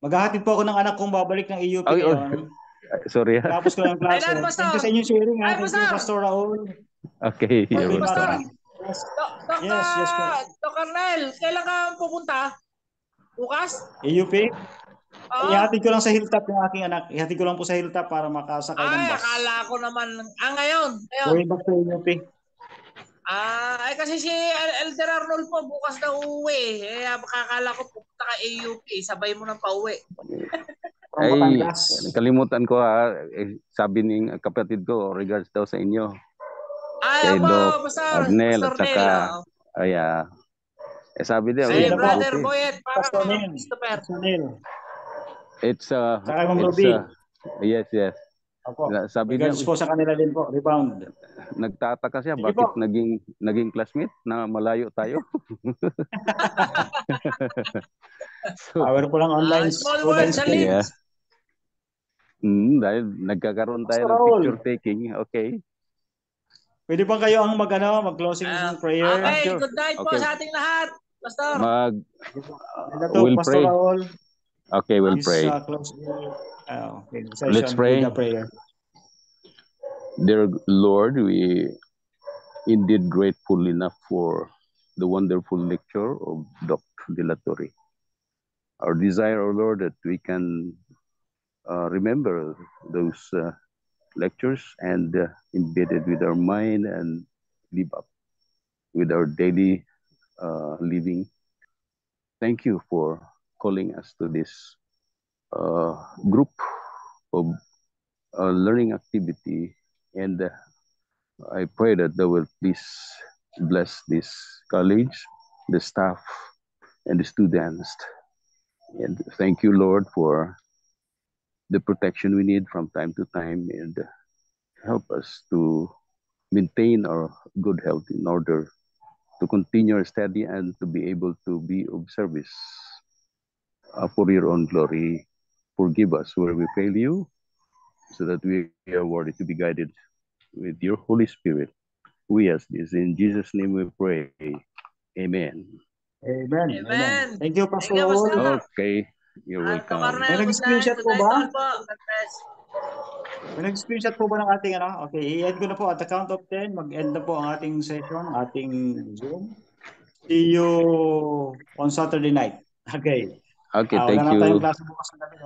Maghahatid po ako ng anak kong babalik ng EUP ngayon. Sorry. Tapos ko lang klase. Thank you sa inyong sharing. Thank you, Pastor Raul. Okay. Pastor. Yes, po. Doc Arnel, kailan ka pupunta? Bukas? EUP? Ihatid ko lang sa hilltop yung aking anak. Ihatid ko lang po sa hilltop para makasakay ng bus. Akala ko naman. Ngayon. Going back to EUP. Kasi si Elder Arnold po bukas na uuwi. Makakala ko pupunta ka AUP. Sabay mo nang pauwi. Kalimutan ko sabi ng kapatid ko, regards daw sa inyo. Kay Doc Arnel at saka sabi niya. Brother Boyet, Pastor Neil. It's yes. Opo. Sabi niya po sa kanila din po, rebound. Nagtataka siya bakit naging classmate na malayo tayo. Power po lang online students. Yeah. Dahil nagkakaroon tayo ng picture taking. Okay. Pwede ba kayo ang mag-closing prayer? Okay, Sure. good night po Okay. sa ating lahat. Pastor. Ganda to, We'll Pastor pray. Raul. Okay, we'll Please pray. close the Let's session pray. with a prayer. Dear Lord, we indeed grateful enough for the wonderful lecture of Dr. De La Torre. Our desire, O Lord, that we can remember those lectures and embedded with our mind and live up with our daily living. Thank you for calling us to this group of learning activity, and I pray that they will please bless this college, the staff, and the students. And thank you, Lord, for the protection we need from time to time, and help us to maintain our good health in order to continue our study and to be able to be of service for your own glory. Forgive us where we fail you, so that we are worthy to be guided with your Holy Spirit. We ask this in Jesus' name we pray. Amen. Amen. Amen. Thank you, Pastor Thank you, Pastor. Raul. Okay, you're Arto welcome. May Carnel, good night. nag-screenshot Good po night ba? all po. God bless. May nag-screenshot po ba ng ating Okay, i-end ko na po at the count of 10. Mag-end na po ang ating session, ating Zoom. See you on Saturday night. Okay. Okay, Wala thank na tayong you. klase bukas na gabi.